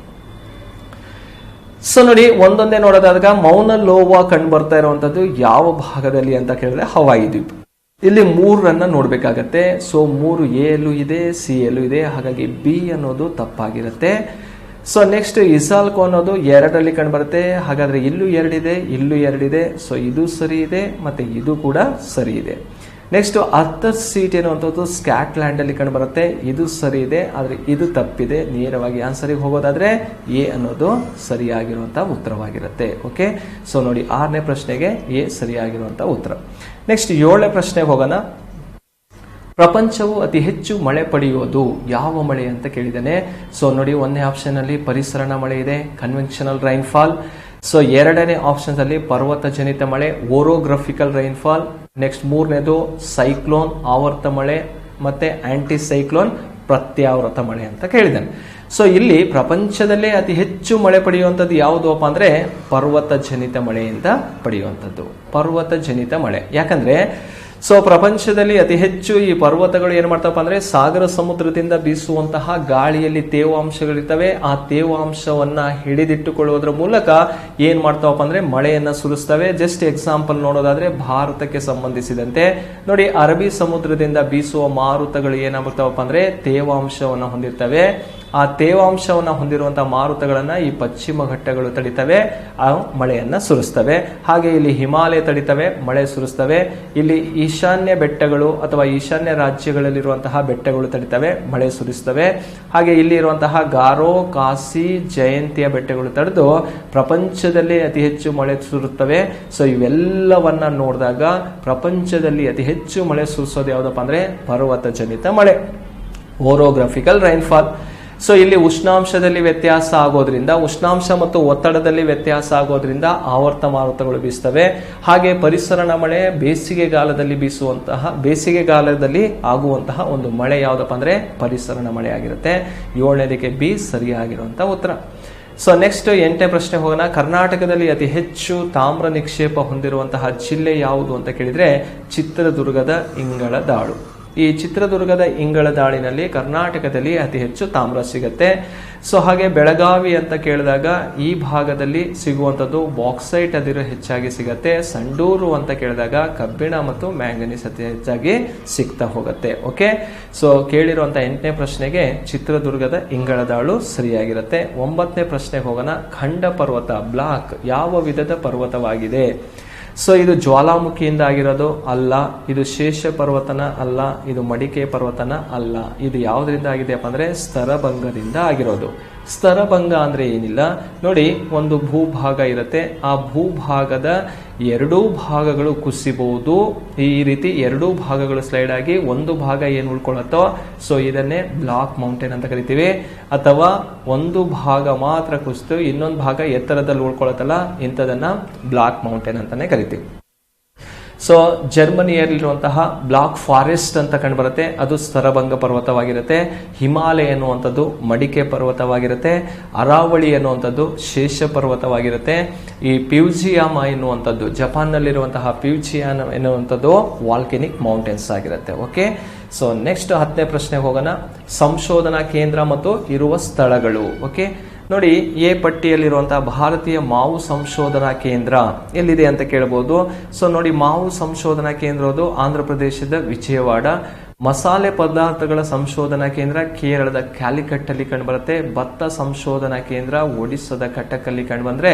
ಸೊ ನೋಡಿ, ಒಂದೊಂದೇ ನೋಡೋದಾದಾಗ ಮೌನ ಲೋವಾ ಕಂಡು ಬರ್ತಾ ಇರುವಂತದ್ದು ಯಾವ ಭಾಗದಲ್ಲಿ ಅಂತ ಕೇಳಿದ್ರೆ ಹವಾಯಿ ದ್ವೀಪ. ಇಲ್ಲಿ 3 ನೋಡ್ಬೇಕಾಗತ್ತೆ. ಸೊ 3 ಎಲು ಇದೆ, ಸಿ ಎಲ್ಲೂ ಇದೆ. ಹಾಗಾಗಿ ಬಿ ಅನ್ನೋದು ತಪ್ಪಾಗಿರುತ್ತೆ. ಸೊ ನೆಕ್ಸ್ಟ್ ಇಸಾಲ್ಕೋ ಅನ್ನೋದು 2ರಲ್ಲಿ ಕಂಡು ಬರುತ್ತೆ. ಹಾಗಾದ್ರೆ ಇಲ್ಲೂ 2 ಇದೆ, ಇಲ್ಲೂ 2 ಇದೆ. ಸೊ ಇದು ಸರಿ ಇದೆ, ಮತ್ತೆ ಇದು ಕೂಡ ಸರಿ ಇದೆ. ನೆಕ್ಸ್ಟ್ ಆರ್ಥರ್ ಸೀಟ್ ಎನ್ನುವಂಥದ್ದು ಸ್ಕಾಟ್ಲ್ಯಾಂಡ್ ಅಲ್ಲಿ ಕಂಡು ಬರುತ್ತೆ. ಇದು ಸರಿ ಇದೆ, ಆದ್ರೆ ಇದು ತಪ್ಪಿದೆ. ನೇರವಾಗಿ ಆನ್ಸರಿಗೆ ಹೋಗೋದಾದ್ರೆ ಎ ಅನ್ನೋದು ಸರಿಯಾಗಿರುವಂತಹ ಉತ್ತರವಾಗಿರುತ್ತೆ. ಓಕೆ, ಸೊ ನೋಡಿ 6ನೇ ಪ್ರಶ್ನೆಗೆ ಎ ಸರಿಯಾಗಿರುವಂತಹ ಉತ್ತರ. ನೆಕ್ಸ್ಟ್ 7ನೇ ಪ್ರಶ್ನೆಗೆ ಹೋಗೋಣ. ಪ್ರಪಂಚವು ಅತಿ ಹೆಚ್ಚು ಮಳೆ ಪಡೆಯುವುದು ಯಾವ ಮಳೆ ಅಂತ ಕೇಳಿದ್ದೇನೆ. ಸೊ ನೋಡಿ, 1ನೇ ಆಪ್ಷನ್ ಅಲ್ಲಿ ಪರಿಸರಣ ಮಳೆ ಇದೆ, ಕನ್ವೆನ್ಷನಲ್ ರೈನ್ಫಾಲ್. ಸೊ 2ನೇ ಆಪ್ಷನ್ ಅಲ್ಲಿ ಪರ್ವತ ಜನಿತ ಮಳೆ, ಓರೋಗ್ರಫಿಕಲ್ ರೈನ್ಫಾಲ್. ನೆಕ್ಸ್ಟ್ 3ನೇದು ಸೈಕ್ಲೋನ್ ಆವರ್ತ ಮಳೆ, ಮತ್ತೆ ಆಂಟಿ ಸೈಕ್ಲೋನ್ ಪ್ರತ್ಯಾವರ್ತ ಮಳೆ ಅಂತ ಕೇಳಿದ್ದೇನೆ. ಸೊ ಇಲ್ಲಿ ಪ್ರಪಂಚದಲ್ಲೇ ಅತಿ ಹೆಚ್ಚು ಮಳೆ ಪಡೆಯುವಂಥದ್ದು ಯಾವುದಪ್ಪ ಅಂದ್ರೆ ಪರ್ವತ ಜನಿತ ಮಳೆಯಿಂದ ಪಡೆಯುವಂಥದ್ದು. ಪರ್ವತ ಜನಿತ ಮಳೆ. ಯಾಕಂದ್ರೆ ಸೊ ಪ್ರಪಂಚದಲ್ಲಿ ಅತಿ ಹೆಚ್ಚು ಈ ಪರ್ವತಗಳು ಏನ್ ಮಾಡ್ತಾವಪ್ಪ ಅಂದ್ರೆ ಸಾಗರ ಸಮುದ್ರದಿಂದ ಬೀಸುವಂತಹ ಗಾಳಿಯಲ್ಲಿ ತೇವಾಂಶಗಳಿರ್ತವೆ. ಆ ತೇವಾಂಶವನ್ನ ಹಿಡಿದಿಟ್ಟುಕೊಳ್ಳುವುದರ ಮೂಲಕ ಏನ್ ಮಾಡ್ತಾವಪ್ಪ ಅಂದ್ರೆ ಮಳೆಯನ್ನ ಸುರಿಸ್ತವೆ. ಜಸ್ಟ್ ಎಕ್ಸಾಂಪಲ್ ನೋಡೋದಾದ್ರೆ ಭಾರತಕ್ಕೆ ಸಂಬಂಧಿಸಿದಂತೆ ನೋಡಿ, ಅರಬ್ಬಿ ಸಮುದ್ರದಿಂದ ಬೀಸುವ ಮಾರುತಗಳು ಏನಾಗ್ತಾವಪ್ಪ ಅಂದ್ರೆ ತೇವಾಂಶವನ್ನ ಹೊಂದಿರ್ತವೆ. ಆ ತೇವಾಂಶವನ್ನ ಹೊಂದಿರುವಂತಹ ಮಾರುತಗಳನ್ನ ಈ ಪಶ್ಚಿಮ ಘಟ್ಟಗಳು ತಡಿತವೆ, ಆ ಮಳೆಯನ್ನ ಸುರಿಸ್ತವೆ. ಹಾಗೆ ಇಲ್ಲಿ ಹಿಮಾಲಯ ತಡಿತವೆ, ಮಳೆ ಸುರಿಸ್ತವೆ. ಇಲ್ಲಿ ಈಶಾನ್ಯ ಬೆಟ್ಟಗಳು ಅಥವಾ ಈಶಾನ್ಯ ರಾಜ್ಯಗಳಲ್ಲಿರುವಂತಹ ಬೆಟ್ಟಗಳು ತಡಿತವೆ, ಮಳೆ ಸುರಿಸ್ತವೆ. ಹಾಗೆ ಇಲ್ಲಿ ಇರುವಂತಹ ಗಾರೋ, ಕಾಸಿ, ಜಯಂತಿಯ ಬೆಟ್ಟಗಳು ತಡೆದು ಪ್ರಪಂಚದಲ್ಲಿ ಅತಿ ಹೆಚ್ಚು ಮಳೆ ಸುರುತ್ತವೆ. ಸೊ ಇವೆಲ್ಲವನ್ನ ನೋಡಿದಾಗ ಪ್ರಪಂಚದಲ್ಲಿ ಅತಿ ಹೆಚ್ಚು ಮಳೆ ಸುರಿಸೋದು ಯಾವುದಪ್ಪ ಅಂದ್ರೆ ಪರ್ವತ ಜನಿತ ಮಳೆ, ಓರೋಗ್ರಫಿಕಲ್ ರೈನ್ಫಾಲ್. ಸೊ ಇಲ್ಲಿ ಉಷ್ಣಾಂಶದಲ್ಲಿ ವ್ಯತ್ಯಾಸ ಆಗೋದ್ರಿಂದ, ಉಷ್ಣಾಂಶ ಮತ್ತು ಒತ್ತಡದಲ್ಲಿ ವ್ಯತ್ಯಾಸ ಆಗೋದ್ರಿಂದ ಆವರ್ತ ಮಾರುತಗಳು ಬೀಸ್ತವೆ. ಹಾಗೆ ಪರಿಸರಣ ಮಳೆ ಬೇಸಿಗೆಗಾಲದಲ್ಲಿ ಆಗುವಂತಹ ಒಂದು ಮಳೆ ಯಾವುದಪ್ಪ ಅಂದ್ರೆ ಪರಿಸರಣ ಮಳೆ ಆಗಿರುತ್ತೆ. 7ನೇದಕ್ಕೆ ಬಿ ಸರಿಯಾಗಿರುವಂತಹ ಉತ್ತರ. ಸೊ ನೆಕ್ಸ್ಟ್ 8ನೇ ಪ್ರಶ್ನೆ ಹೋಗೋಣ. ಕರ್ನಾಟಕದಲ್ಲಿ ಅತಿ ಹೆಚ್ಚು ತಾಮ್ರ ನಿಕ್ಷೇಪ ಹೊಂದಿರುವಂತಹ ಜಿಲ್ಲೆ ಯಾವುದು ಅಂತ ಕೇಳಿದ್ರೆ ಚಿತ್ರದುರ್ಗದ ಇಂಗಳದಾಳು. ಈ ಚಿತ್ರದುರ್ಗದ ಇಂಗಳದಾಳಿನಲ್ಲಿ ಕರ್ನಾಟಕದಲ್ಲಿ ಅತಿ ಹೆಚ್ಚು ತಾಮ್ರ ಸಿಗತ್ತೆ. ಸೊ ಹಾಗೆ ಬೆಳಗಾವಿ ಅಂತ ಕೇಳಿದಾಗ ಈ ಭಾಗದಲ್ಲಿ ಸಿಗುವಂಥದ್ದು ಬಾಕ್ಸೈಟ್ ಅದಿರು ಹೆಚ್ಚಾಗಿ ಸಿಗತ್ತೆ. ಸಂಡೂರು ಅಂತ ಕೇಳಿದಾಗ ಕಬ್ಬಿಣ ಮತ್ತು ಮ್ಯಾಂಗನೀಸ್ ಅತಿ ಹೆಚ್ಚಾಗಿ ಸಿಗ್ತಾ ಹೋಗುತ್ತೆ. ಓಕೆ, ಸೊ ಕೇಳಿರುವಂತ 8ನೇ ಪ್ರಶ್ನೆಗೆ ಚಿತ್ರದುರ್ಗದ ಇಂಗಳದಾಳು ಸರಿಯಾಗಿರುತ್ತೆ. 9ನೇ ಪ್ರಶ್ನೆಗೆ ಹೋಗೋಣ. ಖಂಡ ಪರ್ವತ ಬ್ಲಾಕ್ ಯಾವ ವಿಧದ ಪರ್ವತವಾಗಿದೆ? ಸೊ ಇದು ಜ್ವಾಲಾಮುಖಿಯಿಂದ ಆಗಿರೋದು ಅಲ್ಲ, ಇದು ಶೇಷ ಪರ್ವತನ ಅಲ್ಲ, ಇದು ಮಡಿಕೆ ಪರ್ವತನ ಅಲ್ಲ. ಇದು ಯಾವುದರಿಂದ ಆಗಿದೆಯಪ್ಪ ಅಂದ್ರೆ ಸ್ತರಭಂಗದಿಂದ ಆಗಿರೋದು. ಸ್ತರಭಂಗ ಅಂದ್ರೆ ಏನಿಲ್ಲ ನೋಡಿ, ಒಂದು ಭೂಭಾಗ ಇರುತ್ತೆ, ಆ ಭೂಭಾಗದ 2 ಭಾಗಗಳು ಕುಸಿಬಹುದು. ಈ ರೀತಿ 2 ಭಾಗಗಳು ಸ್ಲೈಡ್ ಆಗಿ ಒಂದು ಭಾಗ ಏನು ಉಳ್ಕೊಳ್ಳುತ್ತೋ ಸೊ ಇದನ್ನೇ ಬ್ಲಾಕ್ ಮೌಂಟೇನ್ ಅಂತ ಕರಿತೀವಿ. ಅಥವಾ ಒಂದು ಭಾಗ ಮಾತ್ರ ಕುಸಿದು ಇನ್ನೊಂದು ಭಾಗ ಎತ್ತರದಲ್ಲಿ ಉಳ್ಕೊಳ್ಳುತ್ತಲ್ಲ, ಇಂಥದನ್ನ ಬ್ಲಾಕ್ ಮೌಂಟೇನ್ ಅಂತಾನೆ ಕರಿತೀವಿ. ಸೊ ಜರ್ಮನಿಯಲ್ಲಿರುವಂತಹ ಬ್ಲಾಕ್ ಫಾರೆಸ್ಟ್ ಅಂತ ಕಂಡುಬರುತ್ತೆ, ಅದು ಸ್ತರಭಂಗ ಪರ್ವತವಾಗಿರುತ್ತೆ. ಹಿಮಾಲಯ ಎನ್ನುವಂಥದ್ದು ಮಡಿಕೆ ಪರ್ವತವಾಗಿರುತ್ತೆ. ಅರಾವಳಿ ಎನ್ನುವಂಥದ್ದು ಶೇಷ ಪರ್ವತವಾಗಿರುತ್ತೆ. ಈ ಪ್ಯೂಜಿಯಾಮ ಎನ್ನುವಂಥದ್ದು ಜಪಾನ್ನಲ್ಲಿರುವಂತಹ ಪ್ಯೂಜಿಯಾನ ಎನ್ನುವಂಥದ್ದು ವಾಲ್ಕೆನಿಕ್ ಮೌಂಟೇನ್ಸ್ ಆಗಿರುತ್ತೆ. ಓಕೆ, ಸೊ ನೆಕ್ಸ್ಟ್ 10ನೇ ಪ್ರಶ್ನೆಗೆ ಹೋಗೋಣ. ಸಂಶೋಧನಾ ಕೇಂದ್ರ ಮತ್ತು ಇರುವ ಸ್ಥಳಗಳು. ಓಕೆ ನೋಡಿ, ಎ ಪಟ್ಟಿಯಲ್ಲಿರುವಂತಹ ಭಾರತೀಯ ಮಾವು ಸಂಶೋಧನಾ ಕೇಂದ್ರ ಎಲ್ಲಿದೆ ಅಂತ ಕೇಳಬಹುದು. ಸೊ ನೋಡಿ, ಮಾವು ಸಂಶೋಧನಾ ಕೇಂದ್ರದ್ದು ಆಂಧ್ರ ಪ್ರದೇಶದ ವಿಜಯವಾಡ. ಮಸಾಲೆ ಪದಾರ್ಥಗಳ ಸಂಶೋಧನಾ ಕೇಂದ್ರ ಕೇರಳದ ಕ್ಯಾಲಿಕಟ್ ಅಲ್ಲಿ ಕಂಡುಬರುತ್ತೆ. ಭತ್ತ ಸಂಶೋಧನಾ ಕೇಂದ್ರ ಒಡಿಸ್ಸಾದ ಕಟಕಲ್ಲಿ ಕಂಡುಬಂದ್ರೆ,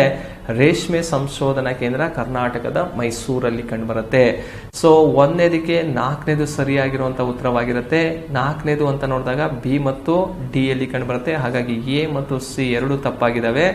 ರೇಷ್ಮೆ ಸಂಶೋಧನಾ ಕೇಂದ್ರ ಕರ್ನಾಟಕದ ಮೈಸೂರಲ್ಲಿ ಕಂಡುಬರುತ್ತೆ. ಸೊ 1ನೇದಕ್ಕೆ 4ನೇದು ಸರಿಯಾಗಿರುವಂತಹ ಉತ್ತರವಾಗಿರುತ್ತೆ. 4ನೇದು ಅಂತ ನೋಡಿದಾಗ ಬಿ ಮತ್ತು ಡಿ ಯಲ್ಲಿ ಕಂಡುಬರುತ್ತೆ. ಹಾಗಾಗಿ ಎ ಮತ್ತು ಸಿ 2 ತಪ್ಪಾಗಿದ್ದಾವೆ.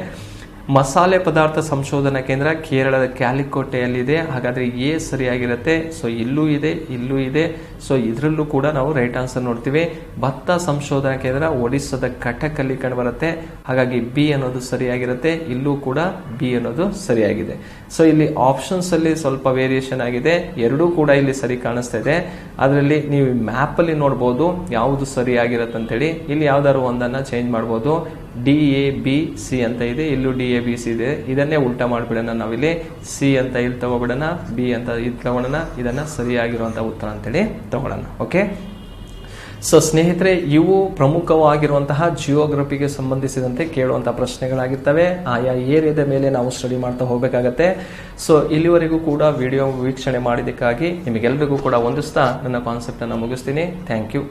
ಮಸಾಲೆ ಪದಾರ್ಥ ಸಂಶೋಧನಾ ಕೇಂದ್ರ ಕೇರಳದ ಕ್ಯಾಲಿಕೋಟೆಯಲ್ಲಿದೆ. ಹಾಗಾದ್ರೆ ಎ ಸರಿಯಾಗಿರುತ್ತೆ. ಸೊ ಇಲ್ಲೂ ಇದೆ, ಇಲ್ಲೂ ಇದೆ. ಸೊ ಇದರಲ್ಲೂ ಕೂಡ ನಾವು ರೈಟ್ ಆನ್ಸರ್ ನೋಡ್ತೀವಿ. ಭತ್ತ ಸಂಶೋಧನಾ ಕೇಂದ್ರ ಒಡಿಸ್ಸಾದ ಕಟಕ್ ಅಲ್ಲಿ ಕಂಡುಬರುತ್ತೆ. ಹಾಗಾಗಿ ಬಿ ಅನ್ನೋದು ಸರಿಯಾಗಿರುತ್ತೆ. ಇಲ್ಲೂ ಕೂಡ ಬಿ ಅನ್ನೋದು ಸರಿಯಾಗಿದೆ. ಸೊ ಇಲ್ಲಿ ಆಪ್ಷನ್ಸ್ ಅಲ್ಲಿ ಸ್ವಲ್ಪ ವೇರಿಯೇಷನ್ ಆಗಿದೆ, 2 ಕೂಡ ಇಲ್ಲಿ ಸರಿ ಕಾಣಿಸ್ತಾ ಇದೆ. ಅದರಲ್ಲಿ ನೀವು ಮ್ಯಾಪ್ ಅಲ್ಲಿ ನೋಡಬಹುದು ಯಾವುದು ಸರಿಯಾಗಿರುತ್ತೆ ಅಂತೇಳಿ. ಇಲ್ಲಿ ಯಾವ್ದಾದ್ರು ಒಂದನ್ನ ಚೇಂಜ್ ಮಾಡಬಹುದು. ಡಿ ಎ ಬಿ ಸಿ ಅಂತ ಇದೆ, ಇಲ್ಲೂ ಡಿ ಎ ಬಿ ಸಿ ಇದೆ. ಇದನ್ನೇ ಉಲ್ಟಾ ಮಾಡ್ಬಿಡೋಣ, ನಾವಿಲ್ಲಿ ಸಿ ಅಂತ ಇಲ್ಲಿ ತಗೋಬಿಡೋಣ, ಬಿ ಅಂತ ಇಲ್ಲಿ ತಗೊಳ್ಳೋಣ. ಇದನ್ನ ಸರಿಯಾಗಿರುವಂತಹ ಉತ್ತರ ಅಂತೇಳಿ ತಗೊಳ್ಳೋಣ. ಓಕೆ, ಸೊ ಸ್ನೇಹಿತರೆ, ಇವು ಪ್ರಮುಖವಾಗಿರುವಂತಹ ಜಿಯೋಗ್ರಫಿಗೆ ಸಂಬಂಧಿಸಿದಂತೆ ಕೇಳುವಂತಹ ಪ್ರಶ್ನೆಗಳಾಗಿರ್ತವೆ. ಆಯಾ ಏರಿಯಾದ ಮೇಲೆ ನಾವು ಸ್ಟಡಿ ಮಾಡ್ತಾ ಹೋಗಬೇಕಾಗತ್ತೆ. ಸೊ ಇಲ್ಲಿವರೆಗೂ ಕೂಡ ವಿಡಿಯೋ ವೀಕ್ಷಣೆ ಮಾಡಿದ್ದಕ್ಕಾಗಿ ನಿಮಗೆಲ್ಲರಿಗೂ ಕೂಡ ವಂದಿಸ್ತಾ ನನ್ನ ಕಾನ್ಸೆಪ್ಟ್ ಅನ್ನು ಮುಗಿಸ್ತೀನಿ. Thank you.